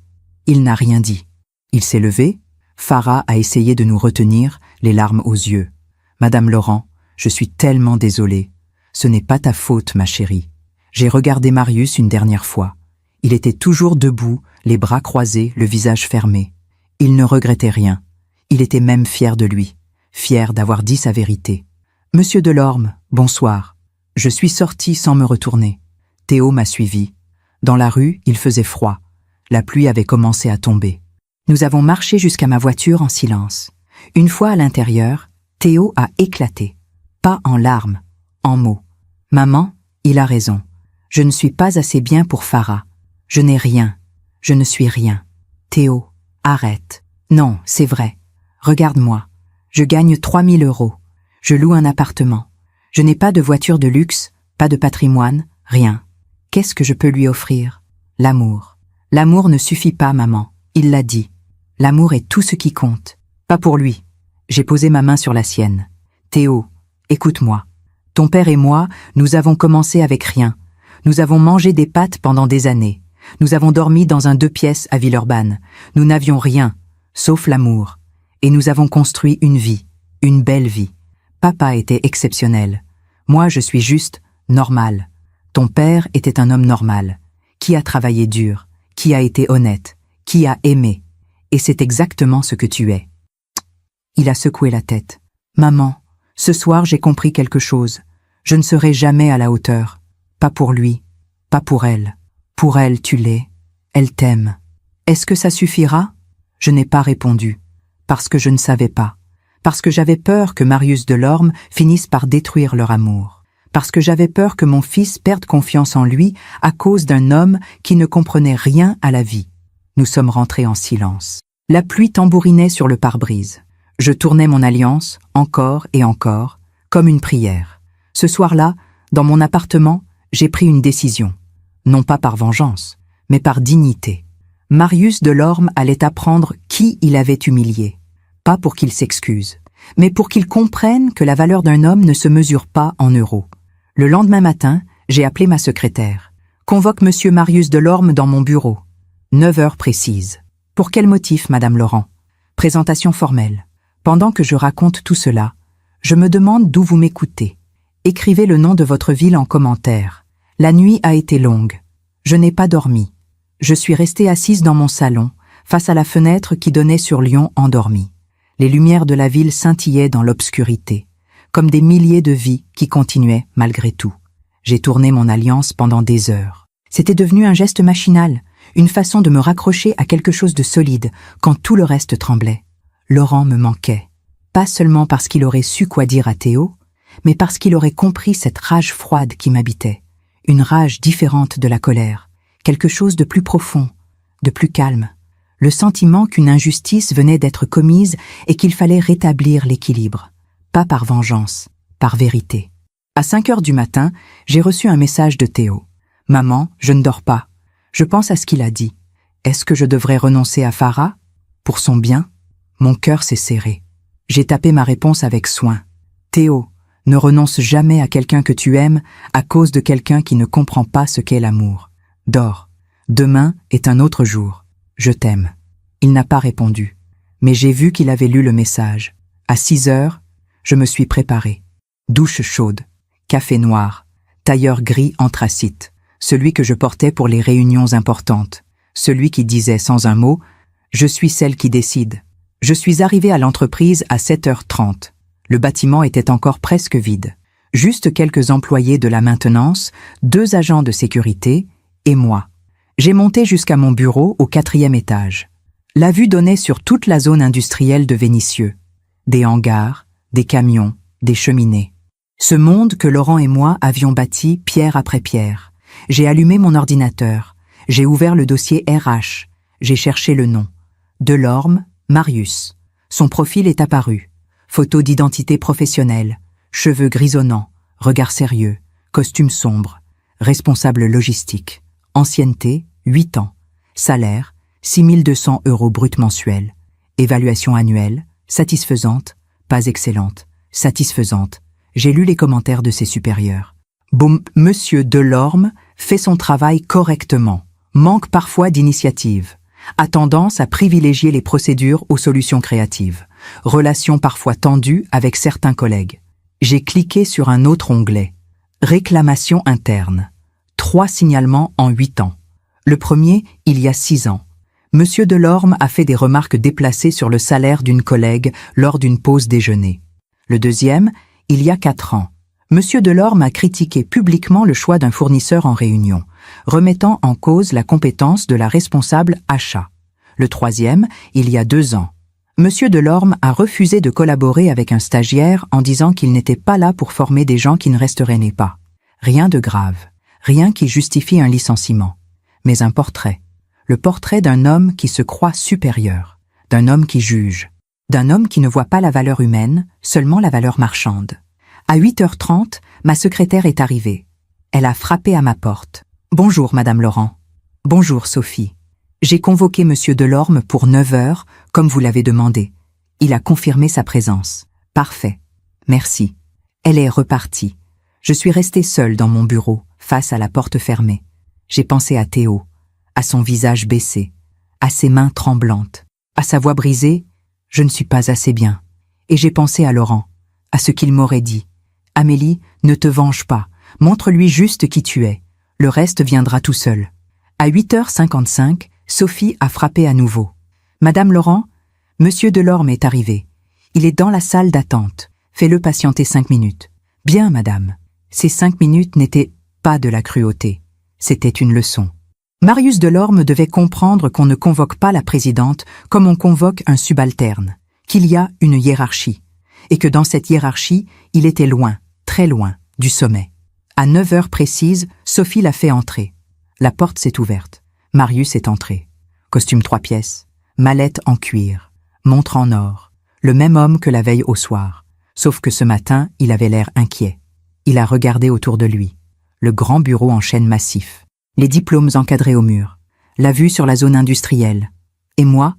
Il n'a rien dit. Il s'est levé. Farah a essayé de nous retenir, les larmes aux yeux. « Madame Laurent, je suis tellement désolée. Ce n'est pas ta faute, ma chérie. » J'ai regardé Marius une dernière fois. Il était toujours debout, les bras croisés, le visage fermé. Il ne regrettait rien. Il était même fier de lui, fier d'avoir dit sa vérité. « Monsieur Delorme, bonsoir. » Je suis sorti sans me retourner. Théo m'a suivi. Dans la rue, il faisait froid. La pluie avait commencé à tomber. Nous avons marché jusqu'à ma voiture en silence. Une fois à l'intérieur, Théo a éclaté. Pas en larmes, en mots. « Maman, il a raison. Je ne suis pas assez bien pour Farah. Je n'ai rien. Je ne suis rien. Théo, arrête. Non, c'est vrai. Regarde-moi. Je gagne 3000 €. Je loue un appartement. Je n'ai pas de voiture de luxe, pas de patrimoine, rien. Qu'est-ce que je peux lui offrir? L'amour. L'amour ne suffit pas, maman. Il l'a dit. L'amour est tout ce qui compte. Pas pour lui. » J'ai posé ma main sur la sienne. « Théo, écoute-moi. Ton père et moi, nous avons commencé avec rien. Nous avons mangé des pâtes pendant des années. Nous avons dormi dans un 2 pièces à Villeurbanne. Nous n'avions rien, sauf l'amour. Et nous avons construit une vie, une belle vie. Papa était exceptionnel. Moi, je suis juste normal. Ton père était un homme normal, qui a travaillé dur, qui a été honnête, qui a aimé. Et c'est exactement ce que tu es. Il a secoué la tête. Maman, ce soir j'ai compris quelque chose. Je ne serai jamais à la hauteur. Pas pour lui, pas pour elle. Pour elle, tu l'es. Elle t'aime. Est-ce que ça suffira? Je n'ai pas répondu. Parce que je ne savais pas. Parce que j'avais peur que Marius Delorme finisse par détruire leur amour. Parce que j'avais peur que mon fils perde confiance en lui à cause d'un homme qui ne comprenait rien à la vie. Nous sommes rentrés en silence. La pluie tambourinait sur le pare-brise. Je tournais mon alliance, encore et encore, comme une prière. Ce soir-là, dans mon appartement, j'ai pris une décision. Non pas par vengeance, mais par dignité. Marius Delorme allait apprendre qui il avait humilié. Pas pour qu'il s'excuse, mais pour qu'il comprenne que la valeur d'un homme ne se mesure pas en euros. Le lendemain matin, j'ai appelé ma secrétaire. Convoque monsieur Marius Delorme dans mon bureau. 9 heures précises. Pour quel motif, madame Laurent? Présentation formelle. Pendant que je raconte tout cela, je me demande d'où vous m'écoutez. Écrivez le nom de votre ville en commentaire. La nuit a été longue. Je n'ai pas dormi. Je suis restée assise dans mon salon, face à la fenêtre qui donnait sur Lyon endormi. Les lumières de la ville scintillaient dans l'obscurité, comme des milliers de vies qui continuaient malgré tout. J'ai tourné mon alliance pendant des heures. C'était devenu un geste machinal, une façon de me raccrocher à quelque chose de solide quand tout le reste tremblait. Laurent me manquait, pas seulement parce qu'il aurait su quoi dire à Théo, mais parce qu'il aurait compris cette rage froide qui m'habitait, une rage différente de la colère, quelque chose de plus profond, de plus calme, le sentiment qu'une injustice venait d'être commise et qu'il fallait rétablir l'équilibre, pas par vengeance, par vérité. À 5 heures du matin, j'ai reçu un message de Théo. « Maman, je ne dors pas. Je pense à ce qu'il a dit. Est-ce que je devrais renoncer à Farah? Pour son bien ?» Mon cœur s'est serré. J'ai tapé ma réponse avec soin. « Théo, ne renonce jamais à quelqu'un que tu aimes à cause de quelqu'un qui ne comprend pas ce qu'est l'amour. Dors. Demain est un autre jour. Je t'aime. » Il n'a pas répondu. Mais j'ai vu qu'il avait lu le message. À 6 heures, je me suis préparé. Douche chaude, café noir, tailleur gris anthracite, celui que je portais pour les réunions importantes, celui qui disait sans un mot « Je suis celle qui décide ». Je suis arrivé à l'entreprise à 7h30. Le bâtiment était encore presque vide. Juste quelques employés de la maintenance, 2 agents de sécurité et moi. J'ai monté jusqu'à mon bureau au 4e étage. La vue donnait sur toute la zone industrielle de Vénissieux. Des hangars, des camions, des cheminées. Ce monde que Laurent et moi avions bâti pierre après pierre. J'ai allumé mon ordinateur. J'ai ouvert le dossier RH. J'ai cherché le nom. Delorme, Marius. Son profil est apparu. Photo d'identité professionnelle. Cheveux grisonnants. Regard sérieux. Costume sombre. Responsable logistique. Ancienneté, 8 ans. Salaire, 6 200 € brut mensuel. Évaluation annuelle, satisfaisante, pas excellente, satisfaisante. J'ai lu les commentaires de ses supérieurs. Boum, monsieur Delorme fait son travail correctement. Manque parfois d'initiative. A tendance à privilégier les procédures aux solutions créatives. Relations parfois tendues avec certains collègues. J'ai cliqué sur un autre onglet. Réclamation interne. 3 signalements en 8 ans. Le premier, il y a 6 ans. Monsieur Delorme a fait des remarques déplacées sur le salaire d'une collègue lors d'une pause déjeuner. Le deuxième, il y a 4 ans. Monsieur Delorme a critiqué publiquement le choix d'un fournisseur en réunion, remettant en cause la compétence de la responsable achat. Le troisième, il y a 2 ans. Monsieur Delorme a refusé de collaborer avec un stagiaire en disant qu'il n'était pas là pour former des gens qui ne resteraient pas. Rien de grave, rien qui justifie un licenciement. Mais un portrait. Le portrait d'un homme qui se croit supérieur, d'un homme qui juge, d'un homme qui ne voit pas la valeur humaine, seulement la valeur marchande. À 8h30, ma secrétaire est arrivée. Elle a frappé à ma porte. « Bonjour, Madame Laurent. »« Bonjour, Sophie. J'ai convoqué Monsieur Delorme pour 9 heures, comme vous l'avez demandé. Il a confirmé sa présence. Parfait. Merci. » Elle est repartie. Je suis restée seule dans mon bureau, face à la porte fermée. J'ai pensé à Théo, à son visage baissé, à ses mains tremblantes, à sa voix brisée. Je ne suis pas assez bien. Et j'ai pensé à Laurent, à ce qu'il m'aurait dit. « Amélie, ne te venge pas. Montre-lui juste qui tu es. Le reste viendra tout seul. » À 8h55, Sophie a frappé à nouveau. « Madame Laurent, Monsieur Delorme est arrivé. Il est dans la salle d'attente. Fais-le patienter 5 minutes. » « Bien, madame. » Ces 5 minutes n'étaient pas de la cruauté. C'était une leçon. Marius Delorme devait comprendre qu'on ne convoque pas la présidente comme on convoque un subalterne, qu'il y a une hiérarchie, et que dans cette hiérarchie, il était loin, très loin, du sommet. À 9 heures précises, Sophie l'a fait entrer. La porte s'est ouverte. Marius est entré. Costume 3 pièces, mallette en cuir, montre en or, le même homme que la veille au soir. Sauf que ce matin, il avait l'air inquiet. Il a regardé autour de lui. Le grand bureau en chêne massif, les diplômes encadrés au mur, la vue sur la zone industrielle. Et moi,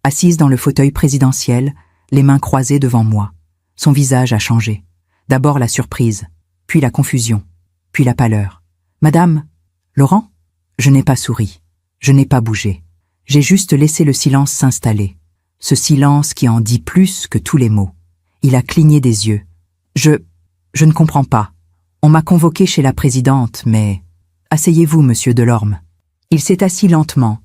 assise dans le fauteuil présidentiel, les mains croisées devant moi. Son visage a changé. D'abord la surprise, puis la confusion, puis la pâleur. « Madame, Laurent ?» Je n'ai pas souri, je n'ai pas bougé. J'ai juste laissé le silence s'installer. Ce silence qui en dit plus que tous les mots. Il a cligné des yeux. Je ne comprends pas. On m'a convoqué chez la présidente, mais... Asseyez-vous, monsieur Delorme. Il s'est assis lentement,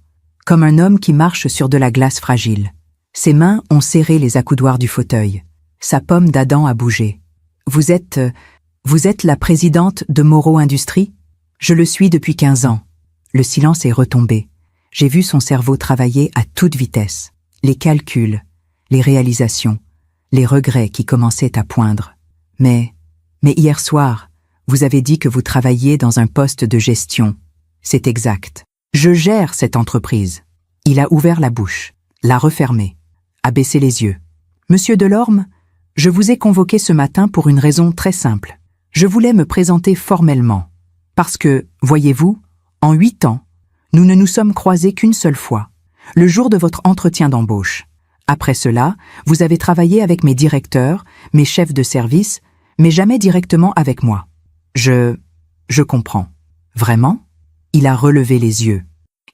comme un homme qui marche sur de la glace fragile. Ses mains ont serré les accoudoirs du fauteuil. Sa pomme d'Adam a bougé. Vous êtes la présidente de Moreau Industries ? Je le suis depuis 15 ans. Le silence est retombé. J'ai vu son cerveau travailler à toute vitesse. Les calculs, les réalisations, les regrets qui commençaient à poindre. Mais hier soir, vous avez dit que vous travailliez dans un poste de gestion. C'est exact. Je gère cette entreprise. Il a ouvert la bouche, l'a refermée, a baissé les yeux. Monsieur Delorme, je vous ai convoqué ce matin pour une raison très simple. Je voulais me présenter formellement. Parce que, voyez-vous, en 8 ans, nous ne nous sommes croisés qu'une seule fois, le jour de votre entretien d'embauche. Après cela, vous avez travaillé avec mes directeurs, mes chefs de service, mais jamais directement avec moi. Je comprends. Vraiment ? Il a relevé les yeux.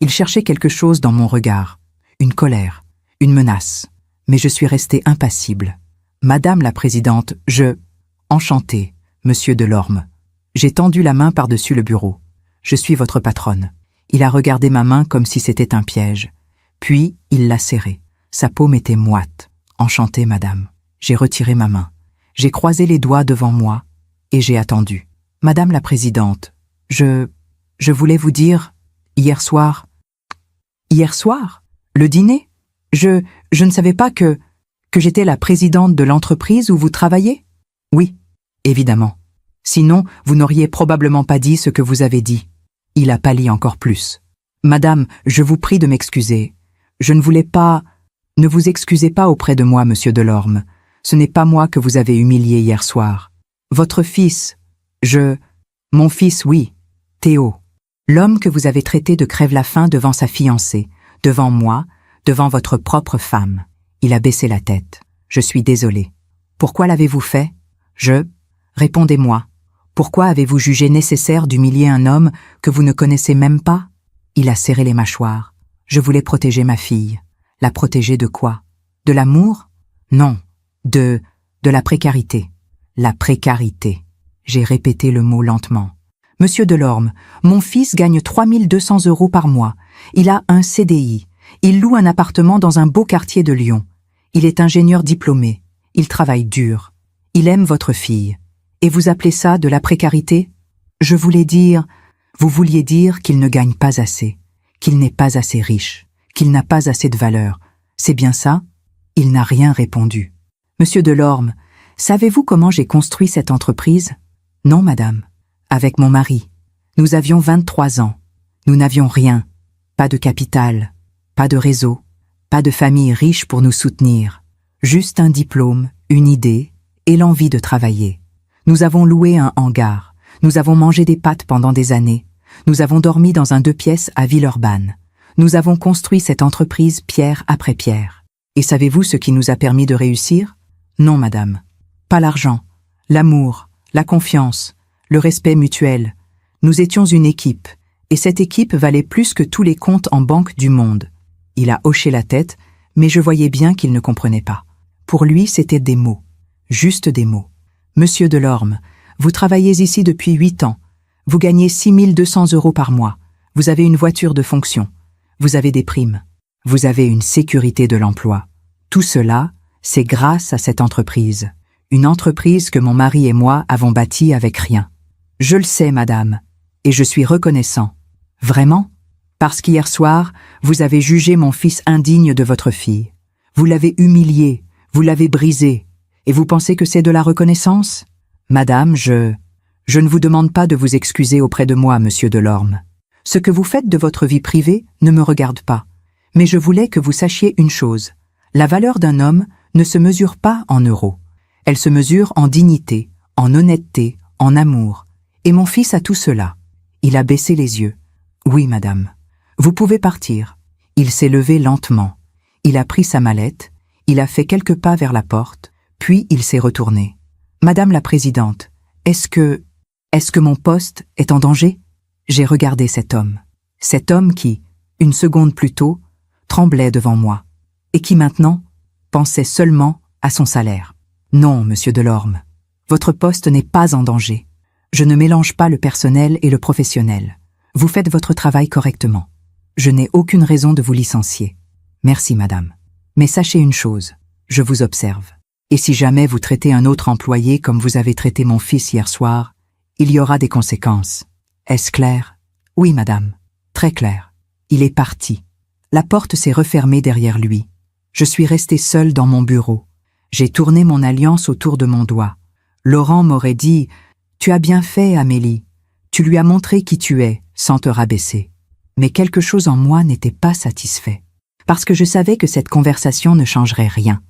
Il cherchait quelque chose dans mon regard. Une colère, une menace. Mais je suis resté impassible. Madame la présidente, Enchanté, monsieur Delorme. J'ai tendu la main par-dessus le bureau. Je suis votre patronne. Il a regardé ma main comme si c'était un piège. Puis, il l'a serrée. Sa paume était moite. Enchantée, madame. J'ai retiré ma main. J'ai croisé les doigts devant moi et j'ai attendu. Madame la présidente, je voulais vous dire, hier soir... Hier soir ? Le dîner ? Je ne savais pas que j'étais la présidente de l'entreprise où vous travaillez ? Oui, évidemment. Sinon, vous n'auriez probablement pas dit ce que vous avez dit. Il a pâli encore plus. Madame, je vous prie de m'excuser. Je ne voulais pas... Ne vous excusez pas auprès de moi, monsieur Delorme. Ce n'est pas moi que vous avez humilié hier soir. Votre fils... Mon fils, oui, Théo. L'homme que vous avez traité de crève-la-faim devant sa fiancée, devant moi, devant votre propre femme. Il a baissé la tête. Je suis désolé. Pourquoi l'avez-vous fait ? Répondez-moi. Pourquoi avez-vous jugé nécessaire d'humilier un homme que vous ne connaissez même pas ? Il a serré les mâchoires. Je voulais protéger ma fille. La protéger de quoi ? De l'amour ? Non. De la précarité. La précarité. J'ai répété le mot lentement. Monsieur Delorme, mon fils gagne 3 200 € par mois. Il a un CDI. Il loue un appartement dans un beau quartier de Lyon. Il est ingénieur diplômé. Il travaille dur. Il aime votre fille. Et vous appelez ça de la précarité ? Vous vouliez dire qu'il ne gagne pas assez, qu'il n'est pas assez riche, qu'il n'a pas assez de valeur. C'est bien ça ? Il n'a rien répondu. Monsieur Delorme, savez-vous comment j'ai construit cette entreprise ? Non, madame. Avec mon mari. Nous avions 23 ans. Nous n'avions rien. Pas de capital, pas de réseau, pas de famille riche pour nous soutenir. Juste un diplôme, une idée et l'envie de travailler. Nous avons loué un hangar. Nous avons mangé des pâtes pendant des années. Nous avons dormi dans un 2 pièces à Villeurbanne. Nous avons construit cette entreprise pierre après pierre. Et savez-vous ce qui nous a permis de réussir ? Non, madame. Pas l'argent, l'amour, la confiance, le respect mutuel. Nous étions une équipe, et cette équipe valait plus que tous les comptes en banque du monde. Il a hoché la tête, mais je voyais bien qu'il ne comprenait pas. Pour lui, c'était des mots, juste des mots. Monsieur Delorme, vous travaillez ici depuis 8 ans. Vous gagnez 6 200 € par mois. Vous avez une voiture de fonction. Vous avez des primes. Vous avez une sécurité de l'emploi. Tout cela, c'est grâce à cette entreprise. Une entreprise que mon mari et moi avons bâtie avec rien. Je le sais, madame, et je suis reconnaissant. Vraiment? Parce qu'hier soir, vous avez jugé mon fils indigne de votre fille. Vous l'avez humilié, vous l'avez brisé, et vous pensez que c'est de la reconnaissance? Madame, je ne vous demande pas de vous excuser auprès de moi, monsieur Delorme. Ce que vous faites de votre vie privée ne me regarde pas. Mais je voulais que vous sachiez une chose. La valeur d'un homme ne se mesure pas en euros. Elle se mesure en dignité, en honnêteté, en amour. Et mon fils a tout cela. Il a baissé les yeux. Oui, madame. Vous pouvez partir. Il s'est levé lentement. Il a pris sa mallette. Il a fait quelques pas vers la porte. Puis il s'est retourné. Madame la présidente, est-ce que mon poste est en danger? J'ai regardé cet homme qui, une seconde plus tôt, tremblait devant moi, et qui maintenant pensait seulement à son salaire. Non, monsieur Delorme, votre poste n'est pas en danger. Je ne mélange pas le personnel et le professionnel. Vous faites votre travail correctement. Je n'ai aucune raison de vous licencier. Merci, madame. Mais sachez une chose, je vous observe. Et si jamais vous traitez un autre employé comme vous avez traité mon fils hier soir, il y aura des conséquences. Est-ce clair? Oui, madame. Très clair. Il est parti. La porte s'est refermée derrière lui. Je suis restée seule dans mon bureau. J'ai tourné mon alliance autour de mon doigt. Laurent m'aurait dit « Tu as bien fait, Amélie. Tu lui as montré qui tu es, sans te rabaisser. » Mais quelque chose en moi n'était pas satisfait. Parce que je savais que cette conversation ne changerait rien.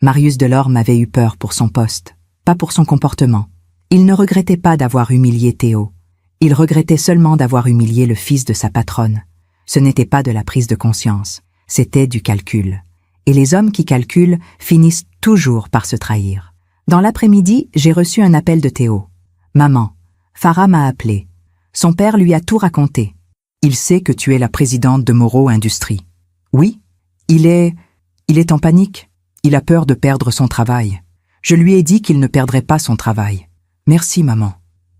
Marius Delorme avait eu peur pour son poste, pas pour son comportement. Il ne regrettait pas d'avoir humilié Théo. Il regrettait seulement d'avoir humilié le fils de sa patronne. Ce n'était pas de la prise de conscience, c'était du calcul. Et les hommes qui calculent finissent toujours par se trahir. Dans l'après-midi, j'ai reçu un appel de Théo. « Maman, Farah m'a appelé. Son père lui a tout raconté. Il sait que tu es la présidente de Moreau Industries. »« Oui, il est en panique. Il a peur de perdre son travail. Je lui ai dit qu'il ne perdrait pas son travail. Merci, maman.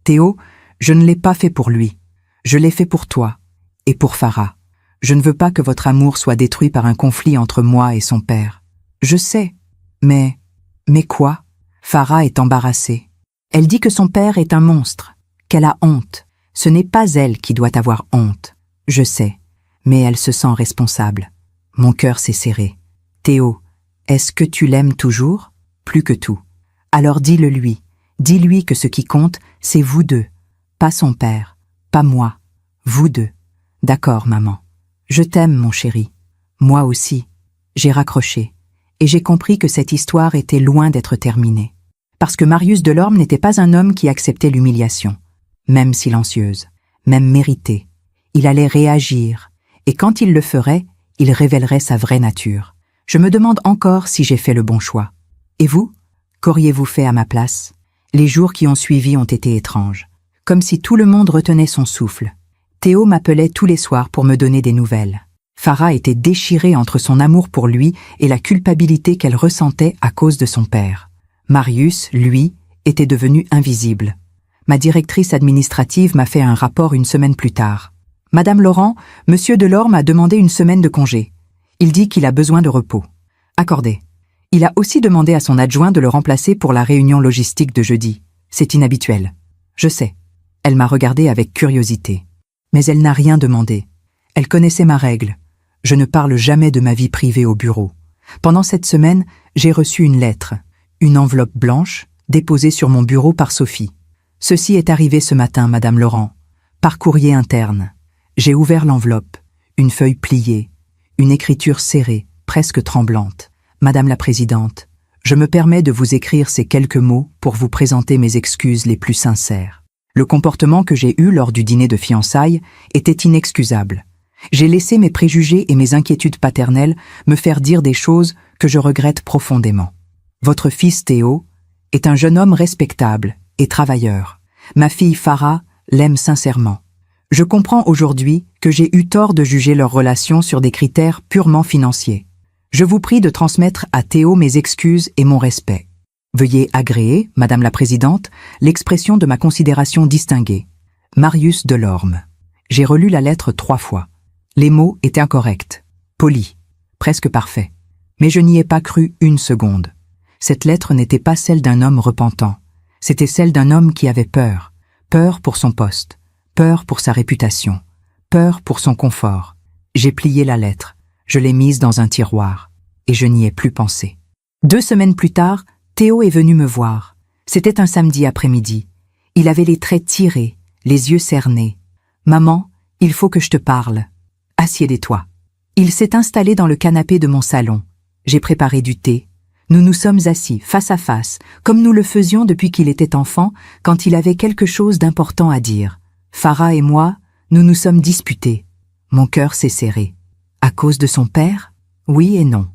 Théo, je ne l'ai pas fait pour lui. Je l'ai fait pour toi et pour Farah. Je ne veux pas que votre amour soit détruit par un conflit entre moi et son père. Je sais, mais quoi? Farah est embarrassée. Elle dit que son père est un monstre, qu'elle a honte. Ce n'est pas elle qui doit avoir honte. Je sais, mais elle se sent responsable. Mon cœur s'est serré. Théo, est-ce que tu l'aimes toujours? Plus que tout. Alors dis-le lui. Dis-lui que ce qui compte, c'est vous deux. Pas son père, pas moi. Vous deux. D'accord, maman. Je t'aime, mon chéri. Moi aussi. J'ai raccroché. Et j'ai compris que cette histoire était loin d'être terminée. Parce que Marius Delorme n'était pas un homme qui acceptait l'humiliation. Même silencieuse, même méritée. Il allait réagir. Et quand il le ferait, il révélerait sa vraie nature. Je me demande encore si j'ai fait le bon choix. Et vous? Qu'auriez-vous fait à ma place? Les jours qui ont suivi ont été étranges. Comme si tout le monde retenait son souffle. Théo m'appelait tous les soirs pour me donner des nouvelles. Farah était déchirée entre son amour pour lui et la culpabilité qu'elle ressentait à cause de son père. Marius, lui, était devenu invisible. Ma directrice administrative m'a fait un rapport une semaine plus tard. « Madame Laurent, Monsieur Delorme a demandé une semaine de congé. Il dit qu'il a besoin de repos. Accordé. Il a aussi demandé à son adjoint de le remplacer pour la réunion logistique de jeudi. C'est inhabituel. Je sais. » Elle m'a regardé avec curiosité. Mais elle n'a rien demandé. Elle connaissait ma règle. Je ne parle jamais de ma vie privée au bureau. Pendant cette semaine, j'ai reçu une lettre, une enveloppe blanche, déposée sur mon bureau par Sophie. Ceci est arrivé ce matin, Madame Laurent, par courrier interne. J'ai ouvert l'enveloppe, une feuille pliée, une écriture serrée, presque tremblante. Madame la Présidente, je me permets de vous écrire ces quelques mots pour vous présenter mes excuses les plus sincères. Le comportement que j'ai eu lors du dîner de fiançailles était inexcusable. J'ai laissé mes préjugés et mes inquiétudes paternelles me faire dire des choses que je regrette profondément. Votre fils Théo est un jeune homme respectable et travailleur. Ma fille Farah l'aime sincèrement. Je comprends aujourd'hui que j'ai eu tort de juger leur relation sur des critères purement financiers. Je vous prie de transmettre à Théo mes excuses et mon respect. Veuillez agréer, Madame la Présidente, l'expression de ma considération distinguée. Marius Delorme. J'ai relu la lettre 3 fois. Les mots étaient incorrects, polis, presque parfaits. Mais je n'y ai pas cru une seconde. Cette lettre n'était pas celle d'un homme repentant. C'était celle d'un homme qui avait peur. Peur pour son poste, peur pour sa réputation, peur pour son confort. J'ai plié la lettre, je l'ai mise dans un tiroir, et je n'y ai plus pensé. 2 semaines plus tard, Théo est venu me voir. C'était un samedi après-midi. Il avait les traits tirés, les yeux cernés. « Maman, il faut que je te parle. Assieds-toi. » Il s'est installé dans le canapé de mon salon. J'ai préparé du thé. Nous nous sommes assis face à face, comme nous le faisions depuis qu'il était enfant, quand il avait quelque chose d'important à dire. Farah et moi, nous nous sommes disputés. Mon cœur s'est serré. À cause de son père? Oui et non.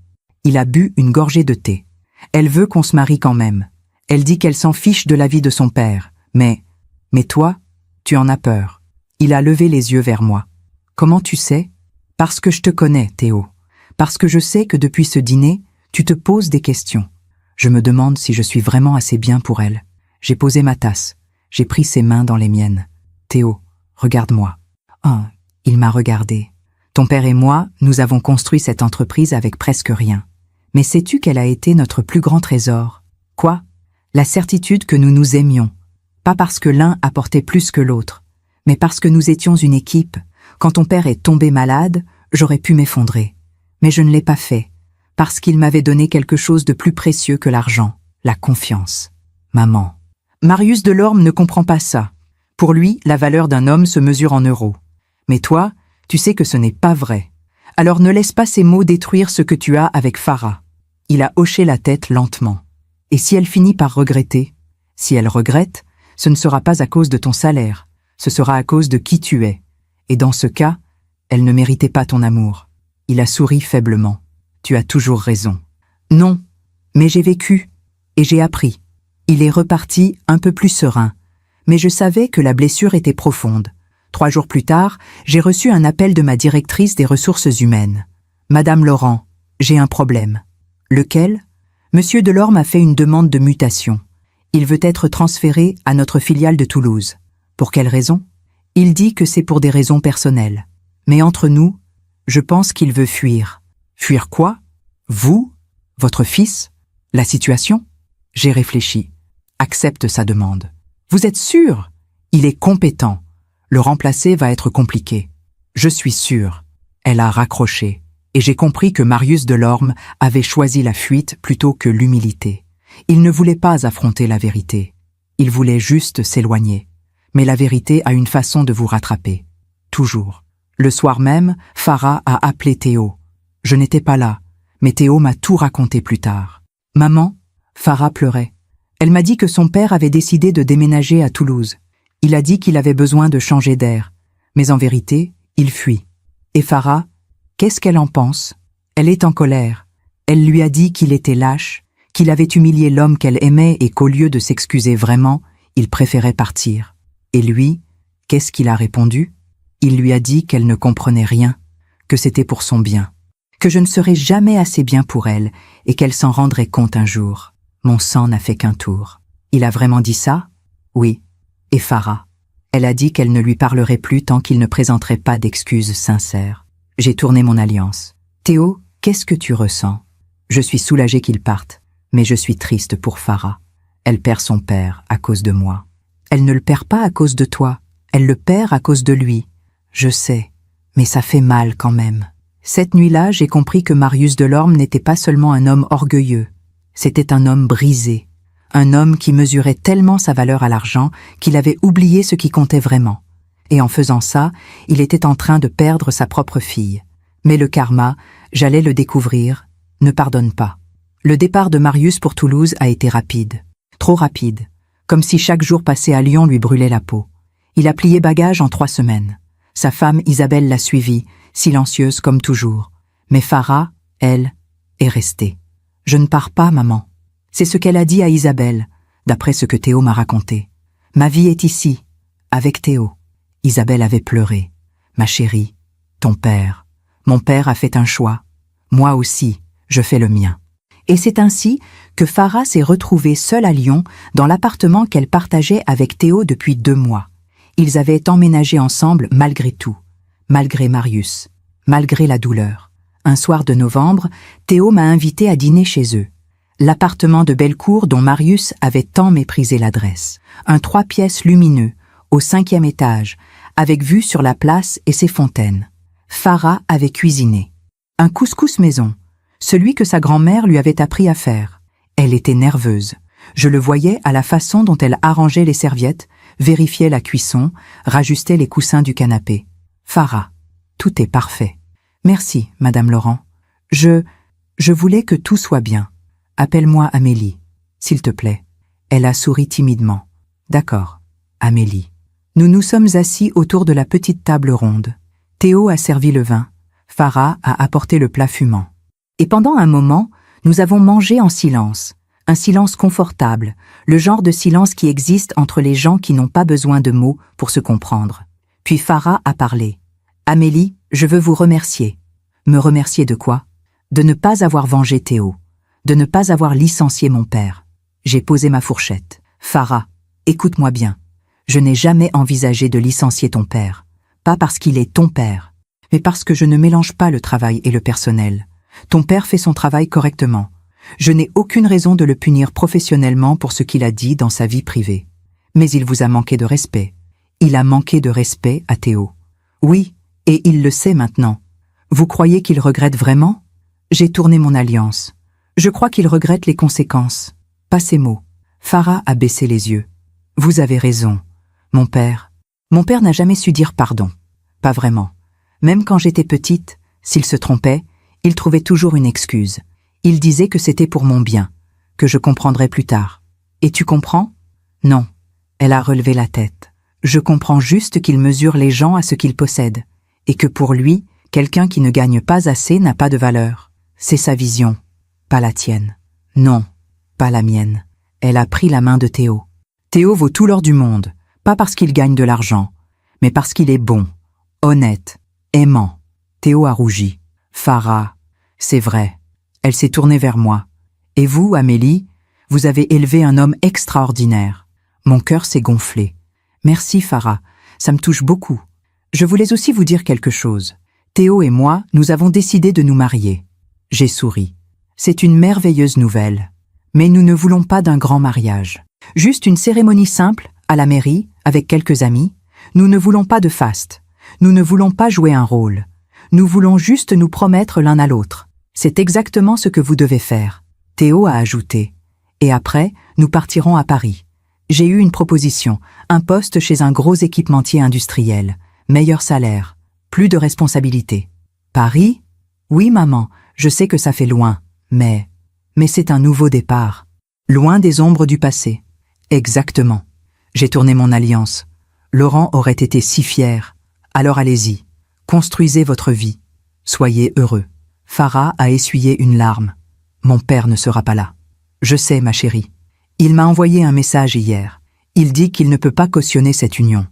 Il a bu une gorgée de thé. Elle veut qu'on se marie quand même. Elle dit qu'elle s'en fiche de la vie de son père. Mais toi, tu en as peur. Il a levé les yeux vers moi. Comment tu sais? Parce que je te connais, Théo. Parce que je sais que depuis ce dîner, tu te poses des questions. Je me demande si je suis vraiment assez bien pour elle. J'ai posé ma tasse. J'ai pris ses mains dans les miennes. Théo, regarde-moi. Oh, il m'a regardé. Ton père et moi, nous avons construit cette entreprise avec presque rien. Mais sais-tu quel a été notre plus grand trésor? Quoi? La certitude que nous nous aimions. Pas parce que l'un apportait plus que l'autre, mais parce que nous étions une équipe. Quand ton père est tombé malade, j'aurais pu m'effondrer. Mais je ne l'ai pas fait. Parce qu'il m'avait donné quelque chose de plus précieux que l'argent, la confiance. Maman. Marius Delorme ne comprend pas ça. Pour lui, la valeur d'un homme se mesure en euros. Mais toi, tu sais que ce n'est pas vrai. Alors ne laisse pas ces mots détruire ce que tu as avec Farah. Il a hoché la tête lentement. Et si elle finit par regretter? Si elle regrette, ce ne sera pas à cause de ton salaire, ce sera à cause de qui tu es. Et dans ce cas, elle ne méritait pas ton amour. Il a souri faiblement. Tu as toujours raison. Non, mais j'ai vécu, et j'ai appris. Il est reparti un peu plus serein, mais je savais que la blessure était profonde. 3 jours plus tard, j'ai reçu un appel de ma directrice des ressources humaines. « Madame Laurent, j'ai un problème. » « Lequel ? Monsieur Delorme a fait une demande de mutation. Il veut être transféré à notre filiale de Toulouse. Pour quelle raison ? Il dit que c'est pour des raisons personnelles. Mais entre nous, je pense qu'il veut fuir. Fuir quoi? Vous? Votre fils? La situation? J'ai réfléchi. Accepte sa demande. Vous êtes sûr? Il est compétent. Le remplacer va être compliqué. Je suis sûr. Elle a raccroché. Et j'ai compris que Marius Delorme avait choisi la fuite plutôt que l'humilité. Il ne voulait pas affronter la vérité. Il voulait juste s'éloigner. Mais la vérité a une façon de vous rattraper. Toujours. Le soir même, Farah a appelé Théo. Je n'étais pas là, mais Théo m'a tout raconté plus tard. Maman, Farah pleurait. Elle m'a dit que son père avait décidé de déménager à Toulouse. Il a dit qu'il avait besoin de changer d'air. Mais en vérité, il fuit. Et Farah, qu'est-ce qu'elle en pense? Elle est en colère. Elle lui a dit qu'il était lâche, qu'il avait humilié l'homme qu'elle aimait et qu'au lieu de s'excuser vraiment, il préférait partir. Et lui, qu'est-ce qu'il a répondu? Il lui a dit qu'elle ne comprenait rien, que c'était pour son bien, que je ne serais jamais assez bien pour elle et qu'elle s'en rendrait compte un jour. Mon sang n'a fait qu'un tour. Il a vraiment dit ça? Oui. Et Farah? Elle a dit qu'elle ne lui parlerait plus tant qu'il ne présenterait pas d'excuses sincères. J'ai tourné mon alliance. Théo, qu'est-ce que tu ressens? Je suis soulagée qu'il parte, mais je suis triste pour Farah. Elle perd son père à cause de moi. Elle ne le perd pas à cause de toi, elle le perd à cause de lui. Je sais, mais ça fait mal quand même. Cette nuit-là, j'ai compris que Marius Delorme n'était pas seulement un homme orgueilleux. C'était un homme brisé, un homme qui mesurait tellement sa valeur à l'argent qu'il avait oublié ce qui comptait vraiment. Et en faisant ça, il était en train de perdre sa propre fille. Mais le karma, j'allais le découvrir, ne pardonne pas. Le départ de Marius pour Toulouse a été rapide. Trop rapide. Comme si chaque jour passé à Lyon lui brûlait la peau. Il a plié bagage en 3 semaines. Sa femme Isabelle l'a suivi, silencieuse comme toujours. Mais Farah, elle, est restée. « Je ne pars pas, maman. » C'est ce qu'elle a dit à Isabelle, d'après ce que Théo m'a raconté. « Ma vie est ici, avec Théo. » Isabelle avait pleuré. « Ma chérie, ton père. Mon père a fait un choix. Moi aussi, je fais le mien. » Et c'est ainsi que Farah s'est retrouvée seule à Lyon dans l'appartement qu'elle partageait avec Théo depuis 2 mois. Ils avaient emménagé ensemble malgré tout, malgré Marius. malgré la douleur. Un soir de novembre, Théo m'a invité à dîner chez eux. L'appartement de Bellecour dont Marius avait tant méprisé l'adresse. Un 3 pièces lumineux, au 5e étage, avec vue sur la place et ses fontaines. Farah avait cuisiné. Un couscous maison, celui que sa grand-mère lui avait appris à faire. Elle était nerveuse. Je le voyais à la façon dont elle arrangeait les serviettes, vérifiait la cuisson, rajustait les coussins du canapé. Farah, tout est parfait. Merci, Madame Laurent. Je voulais que tout soit bien. Appelle-moi Amélie, s'il te plaît. Elle a souri timidement. D'accord, Amélie. Nous nous sommes assis autour de la petite table ronde. Théo a servi le vin. Farah a apporté le plat fumant. Et pendant un moment, nous avons mangé en silence. Un silence confortable, le genre de silence qui existe entre les gens qui n'ont pas besoin de mots pour se comprendre. Puis Farah a parlé. « Amélie, je veux vous remercier. » Me remercier de quoi? De ne pas avoir vengé Théo. De ne pas avoir licencié mon père. J'ai posé ma fourchette. « Farah, écoute-moi bien. Je n'ai jamais envisagé de licencier ton père. Pas parce qu'il est ton père, mais parce que je ne mélange pas le travail et le personnel. Ton père fait son travail correctement. Je n'ai aucune raison de le punir professionnellement pour ce qu'il a dit dans sa vie privée. Mais il vous a manqué de respect. Il a manqué de respect à Théo. Oui, et il le sait maintenant. Vous croyez qu'il regrette vraiment? J'ai tourné mon alliance. Je crois qu'il regrette les conséquences. Pas ces mots. Farah a baissé les yeux. Vous avez raison. Mon père n'a jamais su dire pardon. Pas vraiment. Même quand j'étais petite, s'il se trompait, il trouvait toujours une excuse. Il disait que c'était pour mon bien, que je comprendrais plus tard. Et tu comprends? Non. Elle a relevé la tête. Je comprends juste qu'il mesure les gens à ce qu'ils possèdent, et que pour lui, quelqu'un qui ne gagne pas assez n'a pas de valeur. C'est sa vision, pas la tienne. Non, pas la mienne. Elle a pris la main de Théo. Théo vaut tout l'or du monde, pas parce qu'il gagne de l'argent, mais parce qu'il est bon, honnête, aimant. Théo a rougi. Farah, c'est vrai. Elle s'est tournée vers moi. Et vous, Amélie, vous avez élevé un homme extraordinaire. Mon cœur s'est gonflé. Merci, Farah, ça me touche beaucoup. Je voulais aussi vous dire quelque chose. Théo et moi, nous avons décidé de nous marier. J'ai souri. C'est une merveilleuse nouvelle. Mais nous ne voulons pas d'un grand mariage. Juste une cérémonie simple, à la mairie, avec quelques amis. Nous ne voulons pas de faste. Nous ne voulons pas jouer un rôle. Nous voulons juste nous promettre l'un à l'autre. C'est exactement ce que vous devez faire. Théo a ajouté. Et après, nous partirons à Paris. J'ai eu une proposition, un poste chez un gros équipementier industriel, meilleur salaire, plus de responsabilités. Paris? Oui, maman, je sais que ça fait loin, mais c'est un nouveau départ. Loin des ombres du passé. Exactement. J'ai tourné mon alliance. Laurent aurait été si fier. Alors allez-y, construisez votre vie. Soyez heureux. Farah a essuyé une larme. Mon père ne sera pas là. Je sais, ma chérie. Il m'a envoyé un message hier. Il dit qu'il ne peut pas cautionner cette union,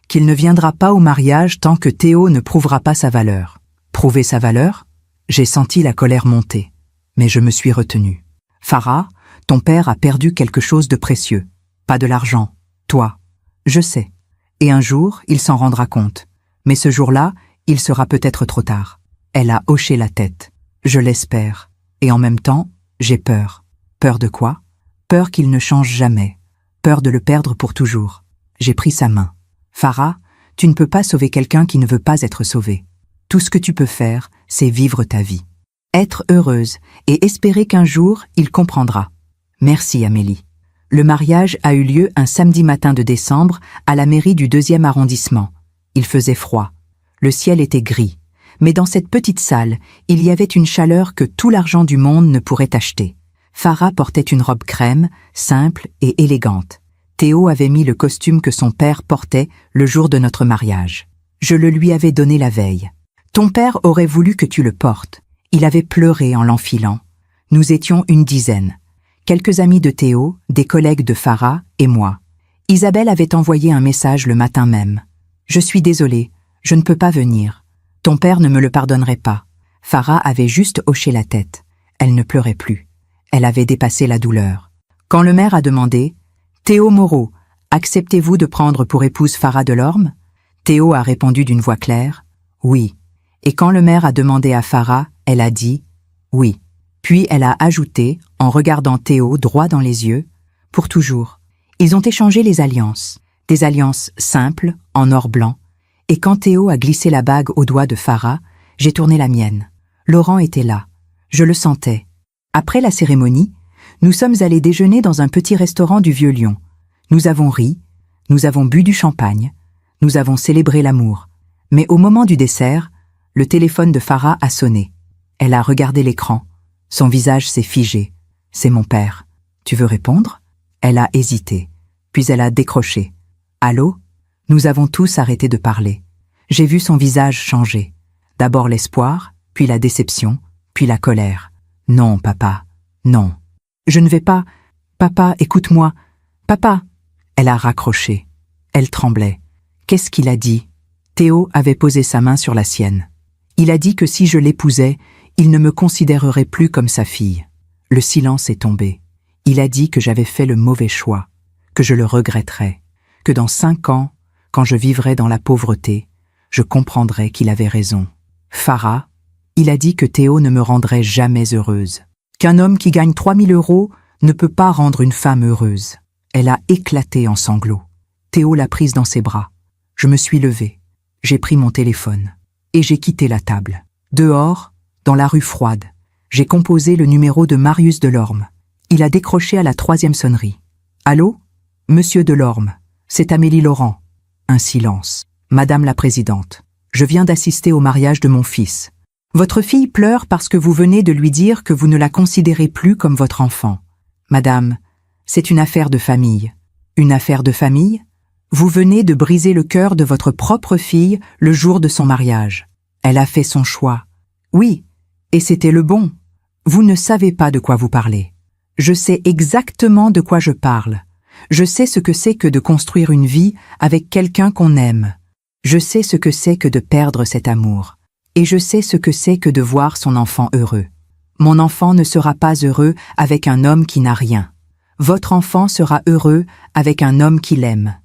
qu'il ne viendra pas au mariage tant que Théo ne prouvera pas sa valeur. Prouver sa valeur? J'ai senti la colère monter, mais je me suis retenue. Farah, ton père a perdu quelque chose de précieux. Pas de l'argent. Toi. Je sais. Et un jour, il s'en rendra compte. Mais ce jour-là, il sera peut-être trop tard. Elle a hoché la tête. Je l'espère. Et en même temps, j'ai peur. Peur de quoi? Peur qu'il ne change jamais. Peur de le perdre pour toujours. J'ai pris sa main. Farah, tu ne peux pas sauver quelqu'un qui ne veut pas être sauvé. Tout ce que tu peux faire, c'est vivre ta vie. Être heureuse et espérer qu'un jour, il comprendra. Merci, Amélie. Le mariage a eu lieu un samedi matin de décembre à la mairie du 2e arrondissement. Il faisait froid. Le ciel était gris. Mais dans cette petite salle, il y avait une chaleur que tout l'argent du monde ne pourrait acheter. Farah portait une robe crème, simple et élégante. Théo avait mis le costume que son père portait le jour de notre mariage. Je le lui avais donné la veille. Ton père aurait voulu que tu le portes. Il avait pleuré en l'enfilant. Nous étions une dizaine. Quelques amis de Théo, des collègues de Farah et moi. Isabelle avait envoyé un message le matin même. « Je suis désolée, je ne peux pas venir. Ton père ne me le pardonnerait pas. » Farah avait juste hoché la tête. Elle ne pleurait plus. Elle avait dépassé la douleur. Quand le maire a demandé « Théo Moreau, acceptez-vous de prendre pour épouse Farah Delorme ?» Théo a répondu d'une voix claire « Oui. » Et quand le maire a demandé à Farah, elle a dit « oui ». Puis elle a ajouté, en regardant Théo droit dans les yeux, « pour toujours ». Ils ont échangé les alliances, des alliances simples, en or blanc, et quand Théo a glissé la bague au doigt de Farah, j'ai tourné la mienne. Laurent était là. Je le sentais. Après la cérémonie, nous sommes allés déjeuner dans un petit restaurant du Vieux-Lyon. Nous avons ri, nous avons bu du champagne, nous avons célébré l'amour. Mais au moment du dessert, le téléphone de Farah a sonné. Elle a regardé l'écran. Son visage s'est figé. « C'est mon père. Tu veux répondre ?» Elle a hésité, puis elle a décroché. « Allô ?» Nous avons tous arrêté de parler. J'ai vu son visage changer. D'abord l'espoir, puis la déception, puis la colère. « Non, papa, non. Je ne vais pas. Papa, écoute-moi. Papa !» Elle a raccroché. Elle tremblait. Qu'est-ce qu'il a dit? Théo avait posé sa main sur la sienne. Il a dit que si je l'épousais, il ne me considérerait plus comme sa fille. Le silence est tombé. Il a dit que j'avais fait le mauvais choix, que je le regretterais, que dans 5 ans, quand je vivrais dans la pauvreté, je comprendrais qu'il avait raison. Farah, il a dit que Théo ne me rendrait jamais heureuse, qu'un homme qui gagne 3000 € ne peut pas rendre une femme heureuse. Elle a éclaté en sanglots. Théo l'a prise dans ses bras. Je me suis levée. J'ai pris mon téléphone et j'ai quitté la table. Dehors, dans la rue froide, j'ai composé le numéro de Marius Delorme. Il a décroché à la 3e sonnerie. « Allô ? Monsieur Delorme, c'est Amélie Laurent. » Un silence. « Madame la présidente, je viens d'assister au mariage de mon fils. Votre fille pleure parce que vous venez de lui dire que vous ne la considérez plus comme votre enfant. Madame, c'est une affaire de famille. » Une affaire de famille ? Vous venez de briser le cœur de votre propre fille le jour de son mariage. Elle a fait son choix. Oui, et c'était le bon. Vous ne savez pas de quoi vous parlez. Je sais exactement de quoi je parle. Je sais ce que c'est que de construire une vie avec quelqu'un qu'on aime. Je sais ce que c'est que de perdre cet amour. Et je sais ce que c'est que de voir son enfant heureux. Mon enfant ne sera pas heureux avec un homme qui n'a rien. Votre enfant sera heureux avec un homme qui l'aime.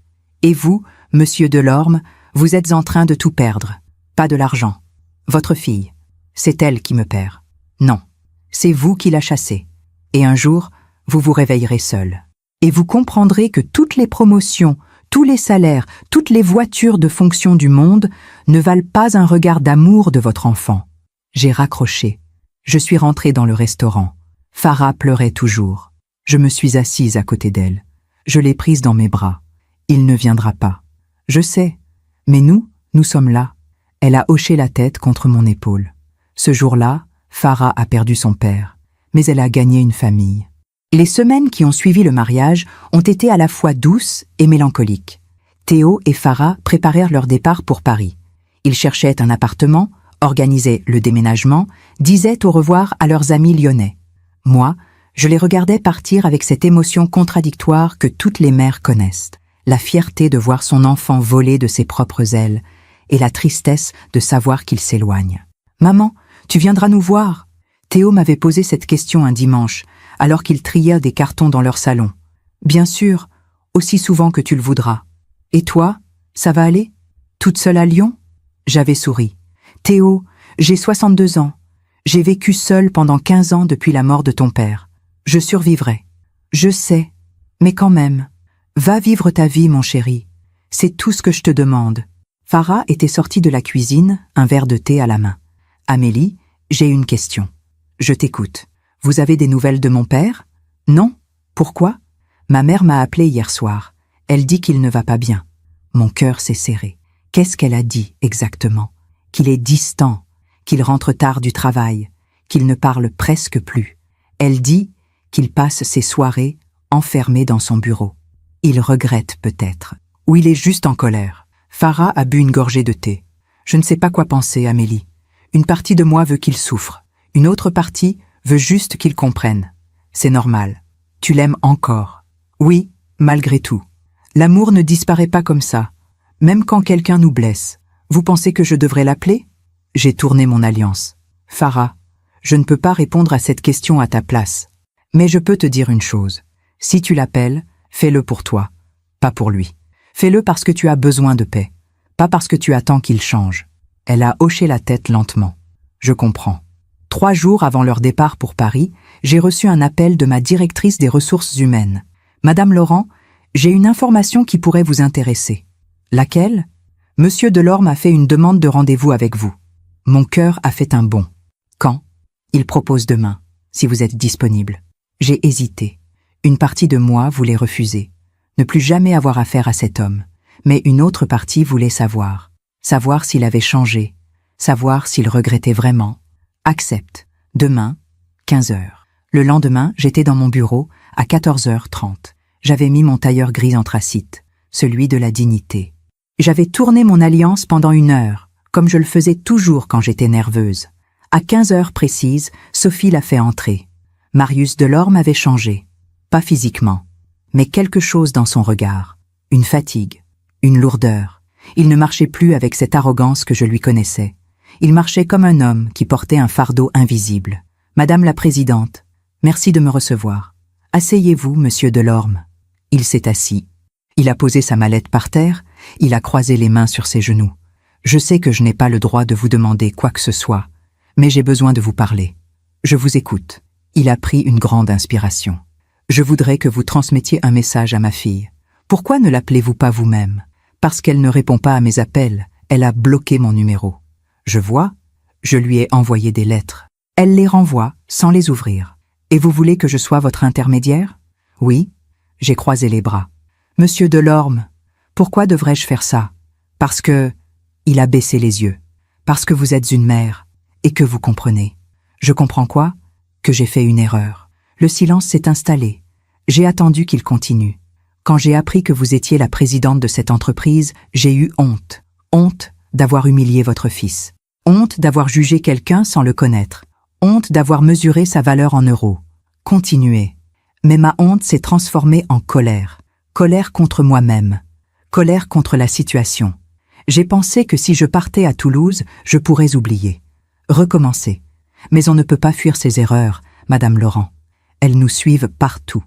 Et vous, monsieur Delorme, vous êtes en train de tout perdre. Pas de l'argent. Votre fille, c'est elle qui me perd. Non, c'est vous qui la chassez. Et un jour, vous vous réveillerez seul. Et vous comprendrez que toutes les promotions, tous les salaires, toutes les voitures de fonction du monde ne valent pas un regard d'amour de votre enfant. J'ai raccroché. Je suis rentrée dans le restaurant. Farah pleurait toujours. Je me suis assise à côté d'elle. Je l'ai prise dans mes bras. Il ne viendra pas. Je sais. Mais nous sommes là. Elle a hoché la tête contre mon épaule. Ce jour-là, Farah a perdu son père, mais elle a gagné une famille. Les semaines qui ont suivi le mariage ont été à la fois douces et mélancoliques. Théo et Farah préparèrent leur départ pour Paris. Ils cherchaient un appartement, organisaient le déménagement, disaient au revoir à leurs amis lyonnais. Moi, je les regardais partir avec cette émotion contradictoire que toutes les mères connaissent. La fierté de voir son enfant voler de ses propres ailes et la tristesse de savoir qu'il s'éloigne. « Maman, tu viendras nous voir ?» Théo m'avait posé cette question un dimanche, alors qu'ils triaient des cartons dans leur salon. « Bien sûr, aussi souvent que tu le voudras. Et toi, ça va aller? Toute seule à Lyon ?» J'avais souri. « Théo, j'ai 62 ans. J'ai vécu seule pendant 15 ans depuis la mort de ton père. Je survivrai. Je sais, mais quand même. Va vivre ta vie, mon chéri. C'est tout ce que je te demande. » Farah était sortie de la cuisine, un verre de thé à la main. « Amélie, j'ai une question. Je t'écoute. Vous avez des nouvelles de mon père? Non? Pourquoi? Ma mère m'a appelé hier soir. Elle dit qu'il ne va pas bien. Mon cœur s'est serré. Qu'est-ce qu'elle a dit exactement? Qu'il est distant, qu'il rentre tard du travail, qu'il ne parle presque plus. Elle dit qu'il passe ses soirées enfermé dans son bureau. Il regrette peut-être, ou il est juste en colère. Farah a bu une gorgée de thé. Je ne sais pas quoi penser, Amélie. Une partie de moi veut qu'il souffre. Une autre partie veut juste qu'il comprenne. C'est normal. Tu l'aimes encore. Oui, malgré tout. L'amour ne disparaît pas comme ça. Même quand quelqu'un nous blesse. Vous pensez que je devrais l'appeler? J'ai tourné mon alliance. Farah, je ne peux pas répondre à cette question à ta place. Mais je peux te dire une chose. Si tu l'appelles, fais-le pour toi, pas pour lui. Fais-le parce que tu as besoin de paix, pas parce que tu attends qu'il change. Elle a hoché la tête lentement. Je comprends. 3 jours avant leur départ pour Paris, j'ai reçu un appel de ma directrice des ressources humaines. Madame Laurent, j'ai une information qui pourrait vous intéresser. Laquelle? Monsieur Delorme a fait une demande de rendez-vous avec vous. Mon cœur a fait un bond. Quand? Il propose demain, si vous êtes disponible. J'ai hésité. Une partie de moi voulait refuser. Ne plus jamais avoir affaire à cet homme. Mais une autre partie voulait savoir. Savoir s'il avait changé. Savoir s'il regrettait vraiment. Accepte. Demain, 15 heures. Le lendemain, j'étais dans mon bureau à 14h30. J'avais mis mon tailleur gris anthracite, celui de la dignité. J'avais tourné mon alliance pendant 1 heure, comme je le faisais toujours quand j'étais nerveuse. À 15 heures précises, Sophie l'a fait entrer. Marius Delorme avait changé. Pas physiquement, mais quelque chose dans son regard. Une fatigue, une lourdeur. Il ne marchait plus avec cette arrogance que je lui connaissais. Il marchait comme un homme qui portait un fardeau invisible. Madame la Présidente, merci de me recevoir. Asseyez-vous, Monsieur Delorme. Il s'est assis. Il a posé sa mallette par terre, il a croisé les mains sur ses genoux. Je sais que je n'ai pas le droit de vous demander quoi que ce soit, mais j'ai besoin de vous parler. Je vous écoute. Il a pris une grande inspiration. Je voudrais que vous transmettiez un message à ma fille. Pourquoi ne l'appelez-vous pas vous-même? Parce qu'elle ne répond pas à mes appels, elle a bloqué mon numéro. Je vois, je lui ai envoyé des lettres. Elle les renvoie sans les ouvrir. Et vous voulez que je sois votre intermédiaire? Oui, j'ai croisé les bras. Monsieur Delorme, pourquoi devrais-je faire ça? Parce que... Il a baissé les yeux. Parce que vous êtes une mère, et que vous comprenez. Je comprends quoi? Que j'ai fait une erreur. Le silence s'est installé. J'ai attendu qu'il continue. Quand j'ai appris que vous étiez la présidente de cette entreprise, j'ai eu honte. Honte d'avoir humilié votre fils. Honte d'avoir jugé quelqu'un sans le connaître. Honte d'avoir mesuré sa valeur en euros. Continuez. Mais ma honte s'est transformée en colère. Colère contre moi-même. Colère contre la situation. J'ai pensé que si je partais à Toulouse, je pourrais oublier. Recommencer. Mais on ne peut pas fuir ses erreurs, Madame Laurent. Elles nous suivent partout.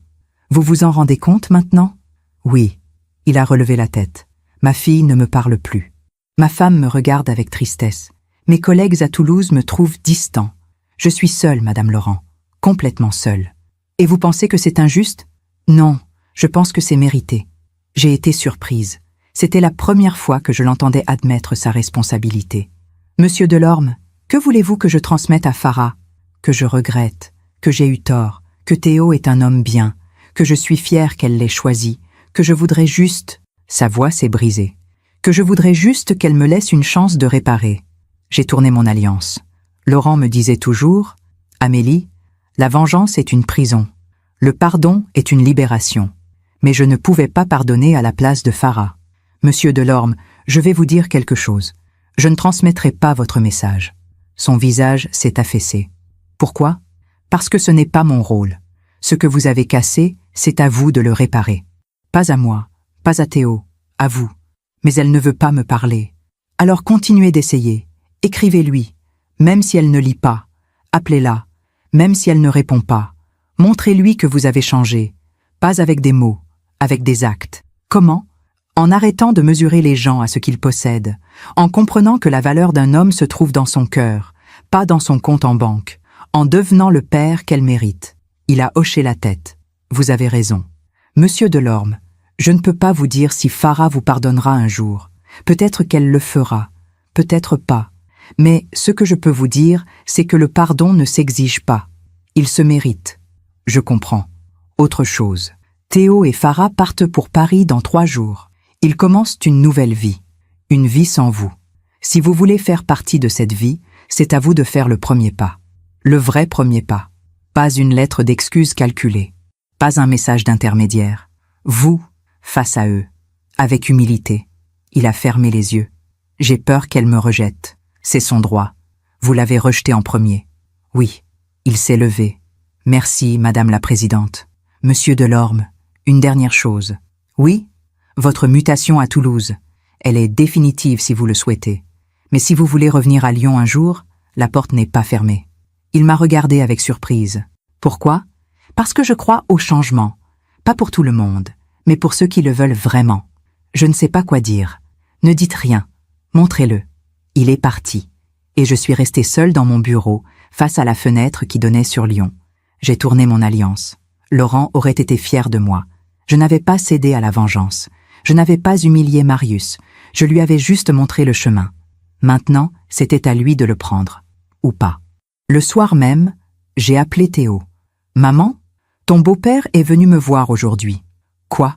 Vous vous en rendez compte maintenant? Oui. Il a relevé la tête. Ma fille ne me parle plus. Ma femme me regarde avec tristesse. Mes collègues à Toulouse me trouvent distant. Je suis seule, Madame Laurent. Complètement seule. Et vous pensez que c'est injuste? Non, je pense que c'est mérité. J'ai été surprise. C'était la première fois que je l'entendais admettre sa responsabilité. Monsieur Delorme, que voulez-vous que je transmette à Farah? Que je regrette, que j'ai eu tort, que Théo est un homme bien, que je suis fière qu'elle l'ait choisi, que je voudrais juste... Sa voix s'est brisée. Que je voudrais juste qu'elle me laisse une chance de réparer. J'ai tourné mon alliance. Laurent me disait toujours, « Amélie, la vengeance est une prison. Le pardon est une libération. » Mais je ne pouvais pas pardonner à la place de Farah. Monsieur Delorme, je vais vous dire quelque chose. Je ne transmettrai pas votre message. Son visage s'est affaissé. Pourquoi? Parce que ce n'est pas mon rôle. Ce que vous avez cassé, c'est à vous de le réparer. Pas à moi, pas à Théo, à vous. Mais elle ne veut pas me parler. Alors continuez d'essayer. Écrivez-lui, même si elle ne lit pas. Appelez-la, même si elle ne répond pas. Montrez-lui que vous avez changé. Pas avec des mots, avec des actes. Comment? En arrêtant de mesurer les gens à ce qu'ils possèdent, en comprenant que la valeur d'un homme se trouve dans son cœur, pas dans son compte en banque, en devenant le père qu'elle mérite. Il a hoché la tête. Vous avez raison. Monsieur Delorme, je ne peux pas vous dire si Farah vous pardonnera un jour. Peut-être qu'elle le fera, peut-être pas. Mais ce que je peux vous dire, c'est que le pardon ne s'exige pas. Il se mérite. Je comprends. Autre chose. Théo et Farah partent pour Paris dans 3 jours. Ils commencent une nouvelle vie. Une vie sans vous. Si vous voulez faire partie de cette vie, c'est à vous de faire le premier pas. Le vrai premier pas. Pas une lettre d'excuse calculée. Pas un message d'intermédiaire. Vous, face à eux. Avec humilité. Il a fermé les yeux. J'ai peur qu'elle me rejette. C'est son droit. Vous l'avez rejeté en premier. Oui. Il s'est levé. Merci, Madame la Présidente. Monsieur Delorme, une dernière chose. Oui, votre mutation à Toulouse. Elle est définitive si vous le souhaitez. Mais si vous voulez revenir à Lyon un jour, la porte n'est pas fermée. Il m'a regardé avec surprise. Pourquoi? Parce que je crois au changement. Pas pour tout le monde, mais pour ceux qui le veulent vraiment. Je ne sais pas quoi dire. Ne dites rien. Montrez-le. Il est parti. Et je suis restée seule dans mon bureau, face à la fenêtre qui donnait sur Lyon. J'ai tourné mon alliance. Laurent aurait été fier de moi. Je n'avais pas cédé à la vengeance. Je n'avais pas humilié Marius. Je lui avais juste montré le chemin. Maintenant, c'était à lui de le prendre. Ou pas. Le soir même, j'ai appelé Théo. « Maman, ton beau-père est venu me voir aujourd'hui. » « Quoi?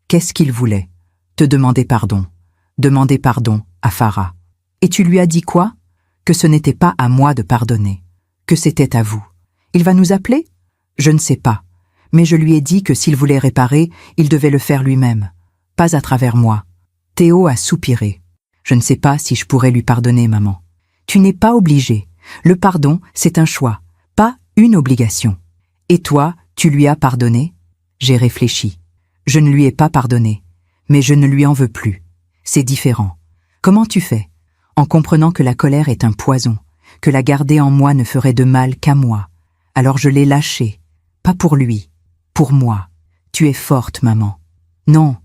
Qu'est-ce qu'il voulait? » « Te demander pardon. » « Demander pardon à Farah. »« Et tu lui as dit quoi? » ?»« Que ce n'était pas à moi de pardonner. Que c'était à vous. »« Il va nous appeler? » ?»« Je ne sais pas. Mais je lui ai dit que s'il voulait réparer, il devait le faire lui-même. Pas à travers moi. » Théo a soupiré. « Je ne sais pas si je pourrais lui pardonner, maman. »« Tu n'es pas obligée. Le pardon, c'est un choix, pas une obligation. »« Et toi, tu lui as pardonné ?» J'ai réfléchi. Je ne lui ai pas pardonné. Mais je ne lui en veux plus. C'est différent. Comment tu fais? En comprenant que la colère est un poison, que la garder en moi ne ferait de mal qu'à moi. Alors je l'ai lâchée. Pas pour lui. Pour moi. Tu es forte, maman. Non.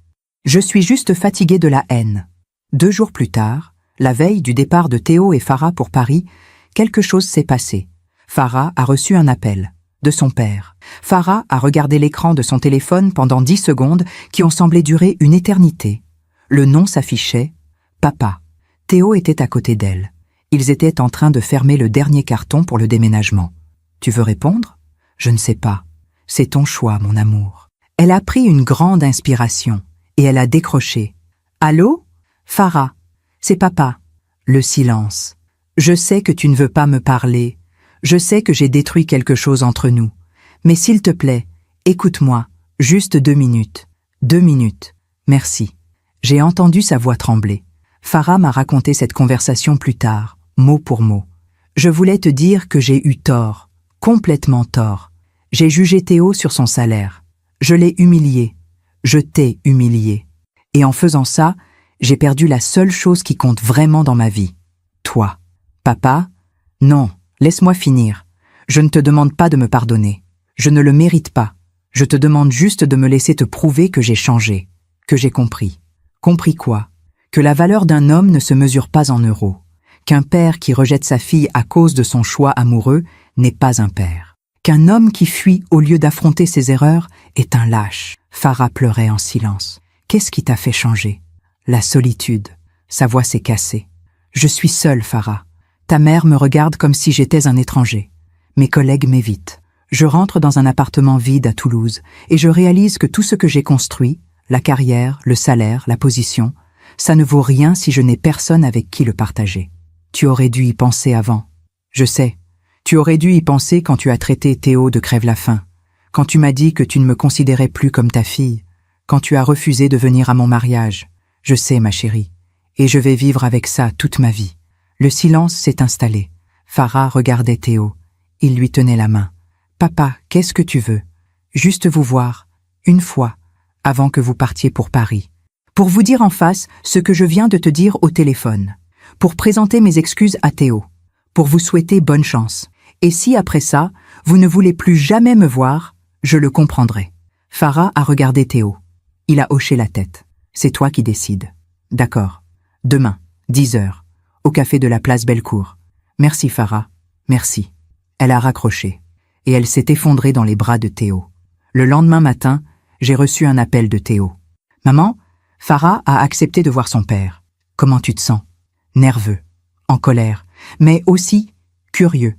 Je suis juste fatiguée de la haine. 2 jours plus tard, la veille du départ de Théo et Farah pour Paris, quelque chose s'est passé. Farah a reçu un appel. De son père. Farah a regardé l'écran de son téléphone pendant 10 secondes qui ont semblé durer une éternité. Le nom s'affichait « Papa ». Théo était à côté d'elle. Ils étaient en train de fermer le dernier carton pour le déménagement. « Tu veux répondre? »« Je ne sais pas. C'est ton choix, mon amour. » Elle a pris une grande inspiration et elle a décroché. « Allô? Farah, c'est papa. » Le silence. « Je sais que tu ne veux pas me parler. Je sais que j'ai détruit quelque chose entre nous. Mais s'il te plaît, écoute-moi, juste 2 minutes. 2 minutes. Merci. » J'ai entendu sa voix trembler. Farah m'a raconté cette conversation plus tard, mot pour mot. Je voulais te dire que j'ai eu tort, complètement tort. J'ai jugé Théo sur son salaire. Je l'ai humilié. Je t'ai humilié. Et en faisant ça, j'ai perdu la seule chose qui compte vraiment dans ma vie. Toi. Papa? Non. Laisse-moi finir. Je ne te demande pas de me pardonner. Je ne le mérite pas. Je te demande juste de me laisser te prouver que j'ai changé, que j'ai compris. Compris quoi? Que la valeur d'un homme ne se mesure pas en euros. Qu'un père qui rejette sa fille à cause de son choix amoureux n'est pas un père. Qu'un homme qui fuit au lieu d'affronter ses erreurs est un lâche. Farah pleurait en silence. Qu'est-ce qui t'a fait changer? La solitude. Sa voix s'est cassée. Je suis seule, Farah. Ta mère me regarde comme si j'étais un étranger. Mes collègues m'évitent. Je rentre dans un appartement vide à Toulouse et je réalise que tout ce que j'ai construit, la carrière, le salaire, la position, ça ne vaut rien si je n'ai personne avec qui le partager. Tu aurais dû y penser avant. Je sais. Tu aurais dû y penser quand tu as traité Théo de crève-la-faim, quand tu m'as dit que tu ne me considérais plus comme ta fille, quand tu as refusé de venir à mon mariage. Je sais, ma chérie, et je vais vivre avec ça toute ma vie. Le silence s'est installé. Farah regardait Théo. Il lui tenait la main. « Papa, qu'est-ce que tu veux? Juste vous voir, une fois, avant que vous partiez pour Paris. Pour vous dire en face ce que je viens de te dire au téléphone. Pour présenter mes excuses à Théo. Pour vous souhaiter bonne chance. Et si après ça, vous ne voulez plus jamais me voir, je le comprendrai. » Farah a regardé Théo. Il a hoché la tête. « C'est toi qui décides. »« D'accord. Demain, 10 heures. Au café de la place Bellecour. »« Merci Farah. Merci. » Elle a raccroché. Et elle s'est effondrée dans les bras de Théo. Le lendemain matin, j'ai reçu un appel de Théo. « Maman, Farah a accepté de voir son père. Comment tu te sens? » Nerveux, en colère, mais aussi curieux.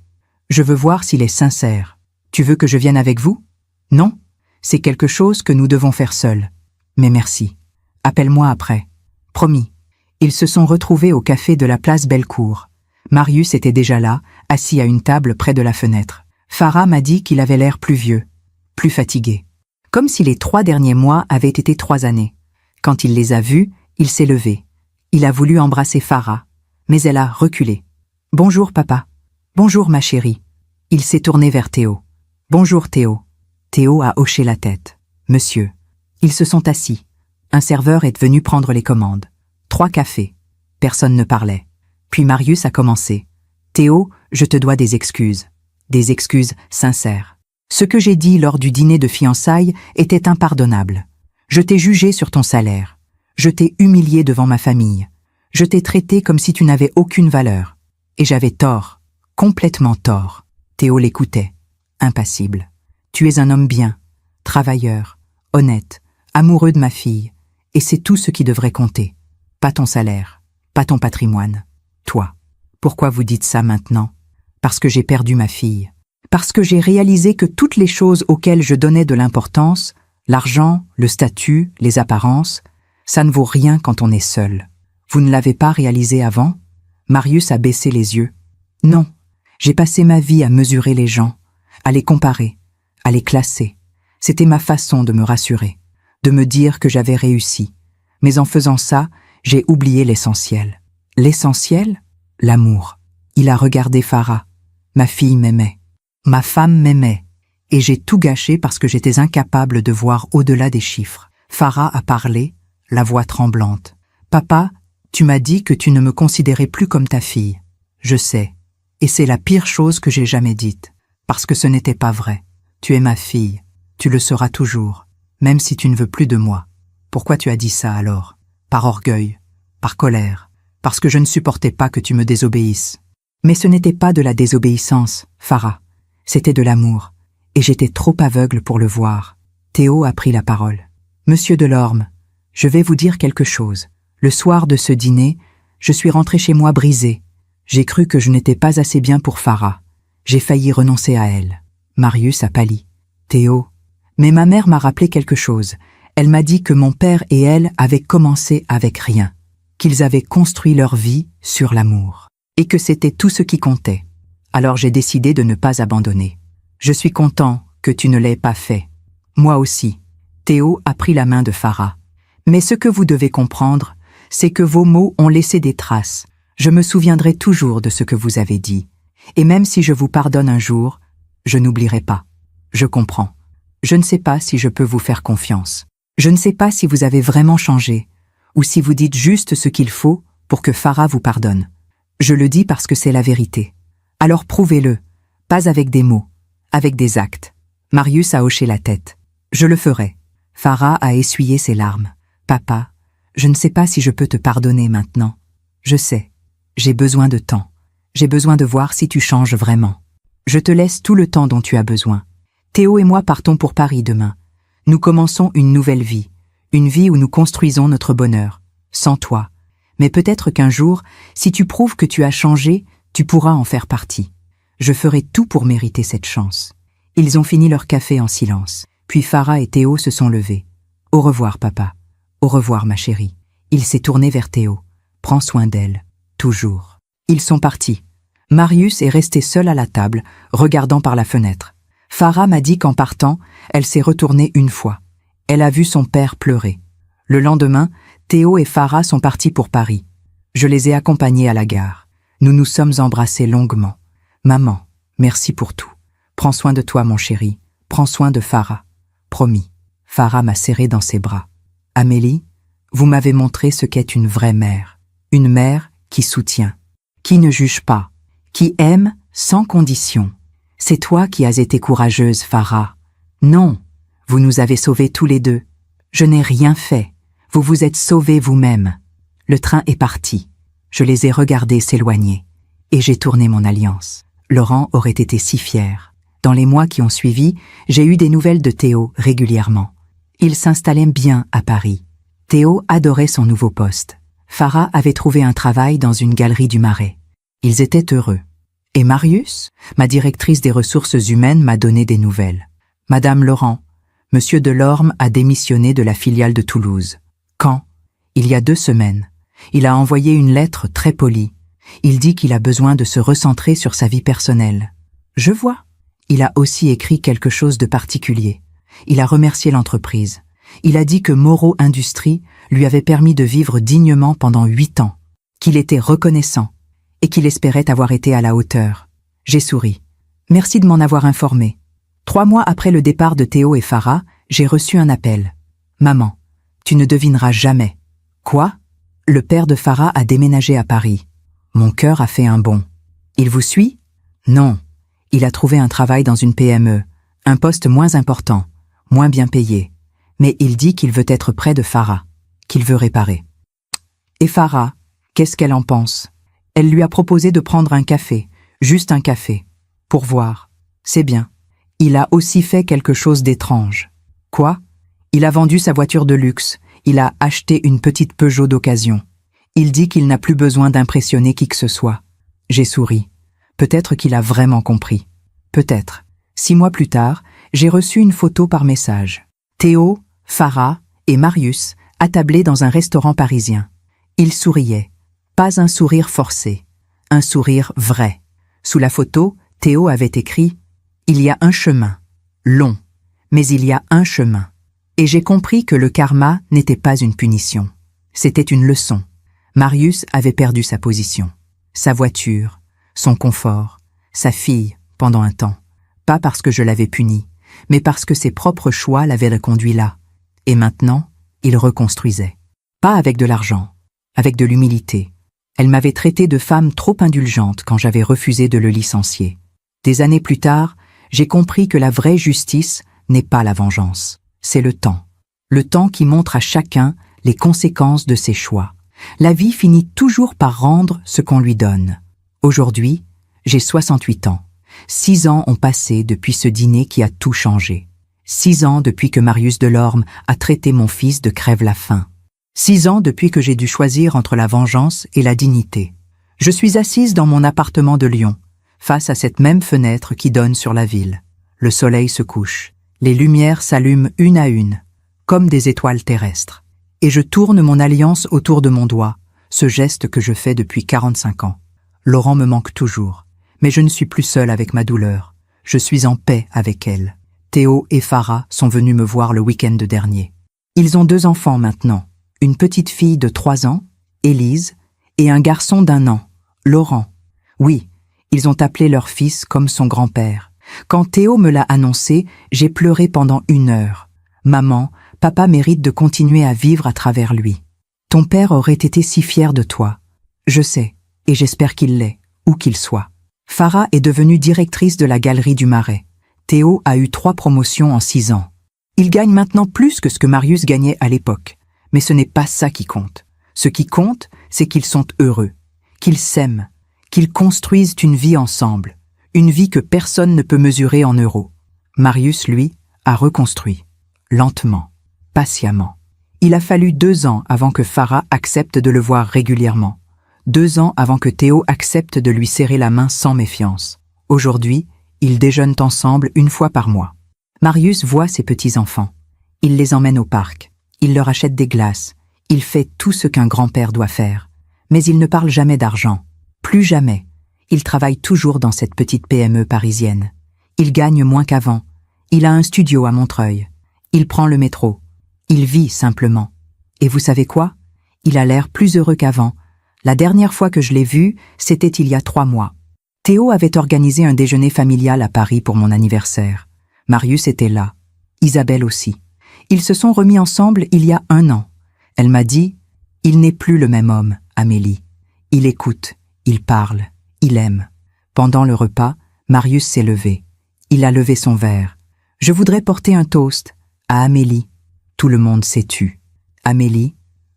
Je veux voir s'il est sincère. Tu veux que je vienne avec vous? Non? C'est quelque chose que nous devons faire seuls. Mais merci. Appelle-moi après. Promis. Ils se sont retrouvés au café de la place Bellecour. Marius était déjà là, assis à une table près de la fenêtre. Farah m'a dit qu'il avait l'air plus vieux, plus fatigué. Comme si les 3 derniers mois avaient été 3 années. Quand il les a vus, il s'est levé. Il a voulu embrasser Farah, mais elle a reculé. « Bonjour, papa. »« Bonjour, ma chérie. » Il s'est tourné vers Théo. « Bonjour, Théo. » Théo a hoché la tête. « Monsieur. » Ils se sont assis. Un serveur est venu prendre les commandes. 3 cafés. Personne ne parlait. Puis Marius a commencé. « Théo, je te dois des excuses. Des excuses sincères. Ce que j'ai dit lors du dîner de fiançailles était impardonnable. Je t'ai jugé sur ton salaire. Je t'ai humilié devant ma famille. Je t'ai traité comme si tu n'avais aucune valeur. Et j'avais tort, complètement tort. Théo l'écoutait, impassible. Tu es un homme bien, travailleur, honnête, amoureux de ma fille, et c'est tout ce qui devrait compter. Pas ton salaire, pas ton patrimoine. Toi. Pourquoi vous dites ça maintenant? Parce que j'ai perdu ma fille. Parce que j'ai réalisé que toutes les choses auxquelles je donnais de l'importance, l'argent, le statut, les apparences, ça ne vaut rien quand on est seul. Vous ne l'avez pas réalisé avant? Marius a baissé les yeux. Non, j'ai passé ma vie à mesurer les gens, à les comparer, à les classer. C'était ma façon de me rassurer, de me dire que j'avais réussi. Mais en faisant ça, j'ai oublié l'essentiel. L'essentiel? L'amour. Il a regardé Farah. Ma fille m'aimait. Ma femme m'aimait. Et j'ai tout gâché parce que j'étais incapable de voir au-delà des chiffres. Farah a parlé, la voix tremblante. Papa, tu m'as dit que tu ne me considérais plus comme ta fille. Je sais. Et c'est la pire chose que j'ai jamais dite. Parce que ce n'était pas vrai. Tu es ma fille. Tu le seras toujours. Même si tu ne veux plus de moi. Pourquoi tu as dit ça alors? Par orgueil. Par colère. Parce que je ne supportais pas que tu me désobéisses. Mais ce n'était pas de la désobéissance, Farah. C'était de l'amour. Et j'étais trop aveugle pour le voir. Théo a pris la parole. Monsieur Delorme, je vais vous dire quelque chose. Le soir de ce dîner, je suis rentré chez moi brisé. J'ai cru que je n'étais pas assez bien pour Farah. J'ai failli renoncer à elle. Marius a pâli. Théo. Mais ma mère m'a rappelé quelque chose. Elle m'a dit que mon père et elle avaient commencé avec rien. Qu'ils avaient construit leur vie sur l'amour. Et que c'était tout ce qui comptait. Alors j'ai décidé de ne pas abandonner. Je suis content que tu ne l'aies pas fait. Moi aussi. Théo a pris la main de Farah. Mais ce que vous devez comprendre, c'est que vos mots ont laissé des traces. Je me souviendrai toujours de ce que vous avez dit. Et même si je vous pardonne un jour, je n'oublierai pas. Je comprends. Je ne sais pas si je peux vous faire confiance. Je ne sais pas si vous avez vraiment changé, ou si vous dites juste ce qu'il faut pour que Farah vous pardonne. Je le dis parce que c'est la vérité. Alors prouvez-le, pas avec des mots, avec des actes. Marius a hoché la tête. Je le ferai. Farah a essuyé ses larmes. Papa, je ne sais pas si je peux te pardonner maintenant. Je sais. J'ai besoin de temps. J'ai besoin de voir si tu changes vraiment. Je te laisse tout le temps dont tu as besoin. Théo et moi partons pour Paris demain. Nous commençons une nouvelle vie. Une vie où nous construisons notre bonheur. Sans toi. Mais peut-être qu'un jour, si tu prouves que tu as changé, tu pourras en faire partie. Je ferai tout pour mériter cette chance. Ils ont fini leur café en silence. Puis Farah et Théo se sont levés. Au revoir, papa. Au revoir, ma chérie. Il s'est tourné vers Théo. Prends soin d'elle. Toujours. Ils sont partis. Marius est resté seul à la table, regardant par la fenêtre. Farah m'a dit qu'en partant, elle s'est retournée une fois. Elle a vu son père pleurer. Le lendemain, Théo et Farah sont partis pour Paris. Je les ai accompagnés à la gare. Nous nous sommes embrassés longuement. Maman, merci pour tout. Prends soin de toi, mon chéri. Prends soin de Farah. Promis. Farah m'a serré dans ses bras. Amélie, vous m'avez montré ce qu'est une vraie mère. Une mère qui soutient, qui ne juge pas, qui aime sans condition. C'est toi qui as été courageuse, Farah. Non, vous nous avez sauvés tous les deux. Je n'ai rien fait. Vous vous êtes sauvés vous-même. Le train est parti. Je les ai regardés s'éloigner. Et j'ai tourné mon alliance. Laurent aurait été si fier. Dans les mois qui ont suivi, j'ai eu des nouvelles de Théo régulièrement. Il s'installait bien à Paris. Théo adorait son nouveau poste. Farah avait trouvé un travail dans une galerie du Marais. Ils étaient heureux. Et Marius, ma directrice des ressources humaines, m'a donné des nouvelles. Madame Laurent, Monsieur Delorme a démissionné de la filiale de Toulouse. Quand? Il y a 2 semaines. Il a envoyé une lettre très polie. Il dit qu'il a besoin de se recentrer sur sa vie personnelle. Je vois. Il a aussi écrit quelque chose de particulier. Il a remercié l'entreprise. Il a dit que Moreau Industries lui avait permis de vivre dignement pendant 8 ans, qu'il était reconnaissant et qu'il espérait avoir été à la hauteur. J'ai souri. Merci de m'en avoir informé. 3 mois après le départ de Théo et Farah, j'ai reçu un appel. Maman, tu ne devineras jamais. Quoi? Le père de Farah a déménagé à Paris. Mon cœur a fait un bond. Il vous suit? Non. Il a trouvé un travail dans une PME, un poste moins important, moins bien payé. Mais il dit qu'il veut être près de Farah, qu'il veut réparer. Et Farah, Qu'est-ce qu'elle en pense? Elle lui a proposé de prendre un café, juste un café, pour voir. C'est bien. Il a aussi fait quelque chose d'étrange. Quoi? Il a vendu sa voiture de luxe, il a acheté une petite Peugeot d'occasion. Il dit qu'il n'a plus besoin d'impressionner qui que ce soit. J'ai souri. Peut-être qu'il a vraiment compris. Peut-être. 6 mois plus tard, j'ai reçu une photo par message. Théo, Farah et Marius attablés dans un restaurant parisien. Ils souriaient. Pas un sourire forcé. Un sourire vrai. Sous la photo, Théo avait écrit « Il y a un chemin. Long. Mais il y a un chemin. » Et j'ai compris que le karma n'était pas une punition. C'était une leçon. Marius avait perdu sa position, sa voiture, son confort, sa fille pendant un temps. Pas parce que je l'avais puni, mais parce que ses propres choix l'avaient reconduit là. Et maintenant, il reconstruisait. Pas avec de l'argent, avec de l'humilité. Elle m'avait traité de femme trop indulgente quand j'avais refusé de le licencier. Des années plus tard, j'ai compris que la vraie justice n'est pas la vengeance, c'est le temps. Le temps qui montre à chacun les conséquences de ses choix. La vie finit toujours par rendre ce qu'on lui donne. Aujourd'hui, j'ai 68 ans. 6 ans ont passé depuis ce dîner qui a tout changé. 6 ans depuis que Marius Delorme a traité mon fils de crève-la-faim. 6 ans depuis que j'ai dû choisir entre la vengeance et la dignité. Je suis assise dans mon appartement de Lyon, face à cette même fenêtre qui donne sur la ville. Le soleil se couche. Les lumières s'allument une à une, comme des étoiles terrestres. Et je tourne mon alliance autour de mon doigt, ce geste que je fais depuis 45 ans. Laurent me manque toujours, mais je ne suis plus seule avec ma douleur. Je suis en paix avec elle. Théo et Farah sont venus me voir le week-end dernier. Ils ont 2 enfants maintenant, une petite fille de 3 ans, Élise, et un garçon d'1 an, Laurent. Oui, ils ont appelé leur fils comme son grand-père. Quand Théo me l'a annoncé, j'ai pleuré pendant 1 heure. Maman, papa mérite de continuer à vivre à travers lui. Ton père aurait été si fier de toi. Je sais, et j'espère qu'il l'est, où qu'il soit. Farah est devenue directrice de la Galerie du Marais. Théo a eu 3 promotions en 6 ans. Il gagne maintenant plus que ce que Marius gagnait à l'époque. Mais ce n'est pas ça qui compte. Ce qui compte, c'est qu'ils sont heureux, qu'ils s'aiment, qu'ils construisent une vie ensemble, une vie que personne ne peut mesurer en euros. Marius, lui, a reconstruit, lentement, patiemment. Il a fallu 2 ans avant que Farah accepte de le voir régulièrement. 2 ans avant que Théo accepte de lui serrer la main sans méfiance. Aujourd'hui, ils déjeunent ensemble 1 fois par mois. Marius voit ses petits-enfants. Il les emmène au parc. Il leur achète des glaces. Il fait tout ce qu'un grand-père doit faire. Mais il ne parle jamais d'argent. Plus jamais. Il travaille toujours dans cette petite PME parisienne. Il gagne moins qu'avant. Il a un studio à Montreuil. Il prend le métro. Il vit simplement. Et vous savez quoi? Il a l'air plus heureux qu'avant. La dernière fois que je l'ai vu, c'était il y a 3 mois. Théo avait organisé un déjeuner familial à Paris pour mon anniversaire. Marius était là. Isabelle aussi. Ils se sont remis ensemble il y a 1 an. Elle m'a dit « Il n'est plus le même homme, Amélie. Il écoute, il parle, il aime. » Pendant le repas, Marius s'est levé. Il a levé son verre. « Je voudrais porter un toast à Amélie. » Tout le monde s'est tu. « Amélie,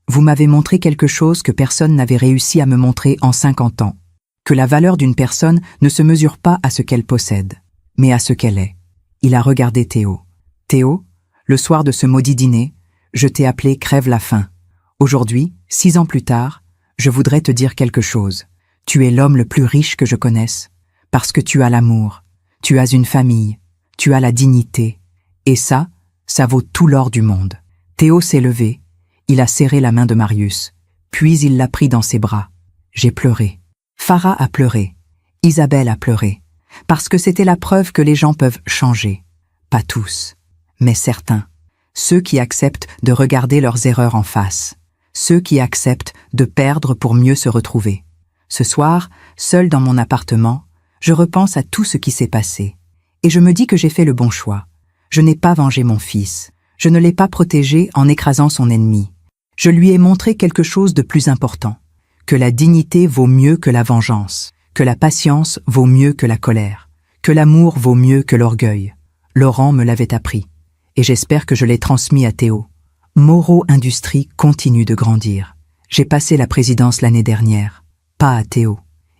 vous m'avez montré quelque chose que personne n'avait réussi à me montrer en 50 ans. Que la valeur d'une personne ne se mesure pas à ce qu'elle possède, mais à ce qu'elle est. » Il a regardé Théo. « Théo, le soir de ce maudit dîner, je t'ai appelé crève-la-faim. Aujourd'hui, 6 ans plus tard, je voudrais te dire quelque chose. Tu es l'homme le plus riche que je connaisse, parce que tu as l'amour, tu as une famille, tu as la dignité. Et ça vaut tout l'or du monde. » Théo s'est levé, il a serré la main de Marius, puis il l'a pris dans ses bras. J'ai pleuré. Farah a pleuré. Isabelle a pleuré. Parce que c'était la preuve que les gens peuvent changer. Pas tous, mais certains. Ceux qui acceptent de regarder leurs erreurs en face. Ceux qui acceptent de perdre pour mieux se retrouver. Ce soir, seul dans mon appartement, je repense à tout ce qui s'est passé. Et je me dis que j'ai fait le bon choix. Je n'ai pas vengé mon fils. Je ne l'ai pas protégé en écrasant son ennemi. Je lui ai montré quelque chose de plus important. Que la dignité vaut mieux que la vengeance. Que la patience vaut mieux que la colère. Que l'amour vaut mieux que l'orgueil. Laurent me l'avait appris. Et j'espère que je l'ai transmis à Théo. Moreau Industries continue de grandir. J'ai passé la présidence l'année dernière. Pas à Théo.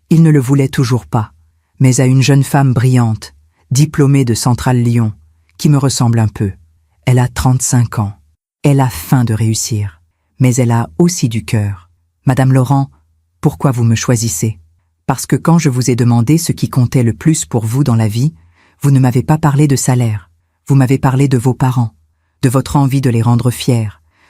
Il ne le voulait toujours pas. Mais à une jeune femme brillante, diplômée de Centrale Lyon, qui me ressemble un peu. Elle a 35 ans. Elle a faim de réussir. Mais elle a aussi du cœur. Madame Laurent, pourquoi vous me choisissez? Parce que quand je vous ai demandé ce qui comptait le plus pour vous dans la vie, vous ne m'avez pas parlé de salaire. Vous m'avez parlé de vos parents, de votre envie de les rendre fiers,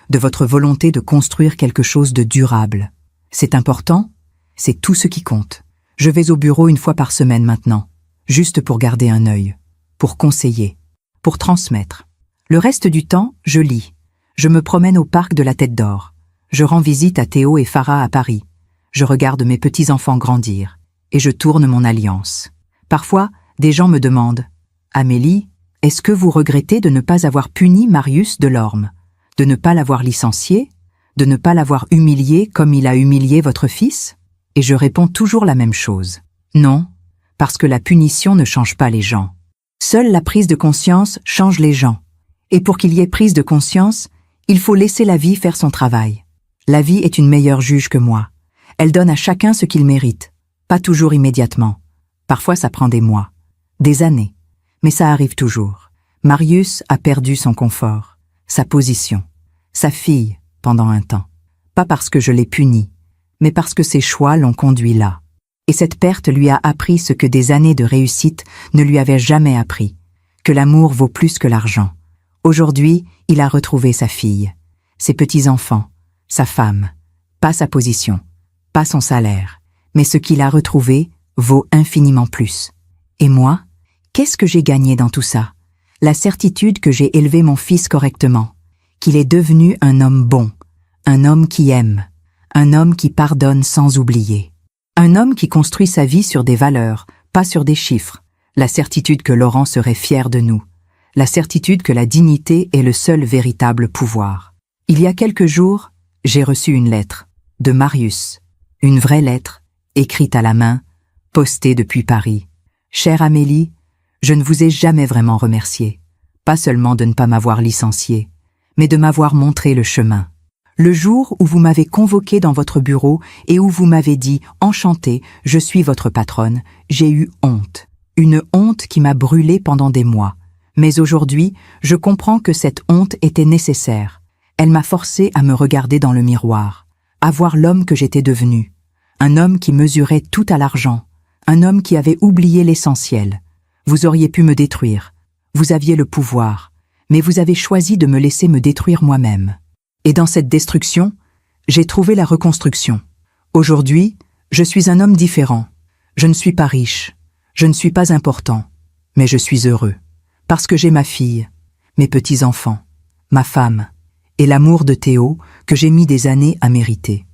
de votre volonté de construire quelque chose de durable. C'est important, c'est tout ce qui compte. Je vais au bureau une fois par semaine maintenant, juste pour garder un œil, pour conseiller, pour transmettre. Le reste du temps, je lis. Je me promène au parc de la Tête d'Or. Je rends visite à Théo et Farah à Paris. Je regarde mes petits-enfants grandir. Et je tourne mon alliance. Parfois, des gens me demandent « Amélie, est-ce que vous regrettez de ne pas avoir puni Marius Delorme, de ne pas l'avoir licencié, de ne pas l'avoir humilié comme il a humilié votre fils ?» Et je réponds toujours la même chose. Non, parce que la punition ne change pas les gens. Seule la prise de conscience change les gens. Et pour qu'il y ait prise de conscience, il faut laisser la vie faire son travail. La vie est une meilleure juge que moi. Elle donne à chacun ce qu'il mérite. Pas toujours immédiatement. Parfois ça prend des mois, des années. Mais ça arrive toujours. Marius a perdu son confort, sa position, sa fille pendant un temps. Pas parce que je l'ai puni, mais parce que ses choix l'ont conduit là. Et cette perte lui a appris ce que des années de réussite ne lui avaient jamais appris, que l'amour vaut plus que l'argent. Aujourd'hui, il a retrouvé sa fille, ses petits-enfants, sa femme, pas sa position, pas son salaire, mais ce qu'il a retrouvé vaut infiniment plus. Et moi, qu'est-ce que j'ai gagné dans tout ça? La certitude que j'ai élevé mon fils correctement, qu'il est devenu un homme bon, un homme qui aime, un homme qui pardonne sans oublier, un homme qui construit sa vie sur des valeurs, pas sur des chiffres, la certitude que Laurent serait fier de nous, la certitude que la dignité est le seul véritable pouvoir. Il y a quelques jours, j'ai reçu une lettre, de Marius, une vraie lettre, écrite à la main, postée depuis Paris. Chère Amélie, je ne vous ai jamais vraiment remercié, pas seulement de ne pas m'avoir licencié, mais de m'avoir montré le chemin. Le jour où vous m'avez convoqué dans votre bureau et où vous m'avez dit « Enchantée, je suis votre patronne », j'ai eu honte. Une honte qui m'a brûlée pendant des mois. Mais aujourd'hui, je comprends que cette honte était nécessaire. Elle m'a forcé à me regarder dans le miroir, à voir l'homme que j'étais devenu. Un homme qui mesurait tout à l'argent, un homme qui avait oublié l'essentiel. Vous auriez pu me détruire, vous aviez le pouvoir, mais vous avez choisi de me laisser me détruire moi-même. Et dans cette destruction, j'ai trouvé la reconstruction. Aujourd'hui, je suis un homme différent. Je ne suis pas riche, je ne suis pas important, mais je suis heureux. Parce que j'ai ma fille, mes petits-enfants, ma femme, et l'amour de Théo que j'ai mis des années à mériter.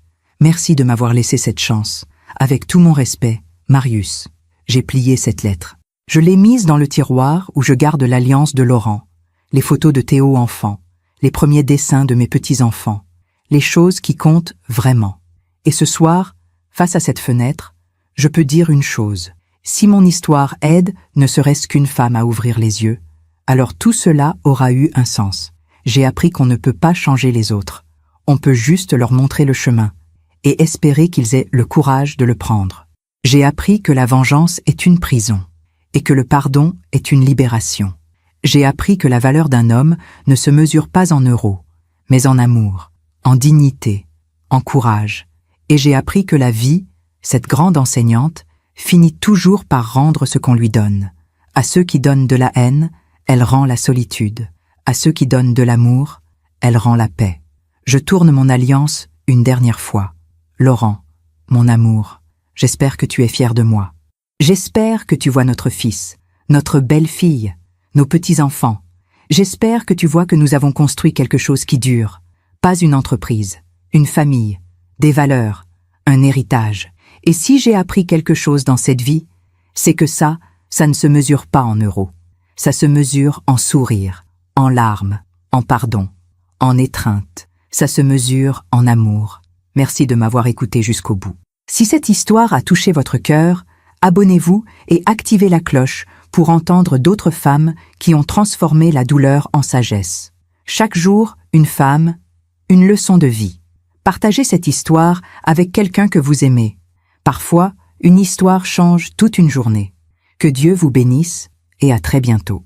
Merci de m'avoir laissé cette chance. Avec tout mon respect, Marius, j'ai plié cette lettre. Je l'ai mise dans le tiroir où je garde l'alliance de Laurent, les photos de Théo enfant, les premiers dessins de mes petits-enfants, les choses qui comptent vraiment. Et ce soir, face à cette fenêtre, je peux dire une chose. Si mon histoire aide ne serait-ce qu'une femme à ouvrir les yeux, alors tout cela aura eu un sens. J'ai appris qu'on ne peut pas changer les autres. On peut juste leur montrer le chemin et espérer qu'ils aient le courage de le prendre. J'ai appris que la vengeance est une prison et que le pardon est une libération. J'ai appris que la valeur d'un homme ne se mesure pas en euros, mais en amour, en dignité, en courage. Et j'ai appris que la vie, cette grande enseignante, finit toujours par rendre ce qu'on lui donne. À ceux qui donnent de la haine, elle rend la solitude. À ceux qui donnent de l'amour, elle rend la paix. Je tourne mon alliance une dernière fois. Laurent, mon amour, j'espère que tu es fier de moi. J'espère que tu vois notre fils, notre belle-fille, nos petits-enfants. J'espère que tu vois que nous avons construit quelque chose qui dure. Pas une entreprise, une famille, des valeurs, un héritage. Et si j'ai appris quelque chose dans cette vie, c'est que ça ne se mesure pas en euros. Ça se mesure en sourire, en larmes, en pardon, en étreinte. Ça se mesure en amour. Merci de m'avoir écouté jusqu'au bout. Si cette histoire a touché votre cœur, abonnez-vous et activez la cloche pour entendre d'autres femmes qui ont transformé la douleur en sagesse. Chaque jour, une femme, une leçon de vie. Partagez cette histoire avec quelqu'un que vous aimez. Parfois, une histoire change toute une journée. Que Dieu vous bénisse et à très bientôt.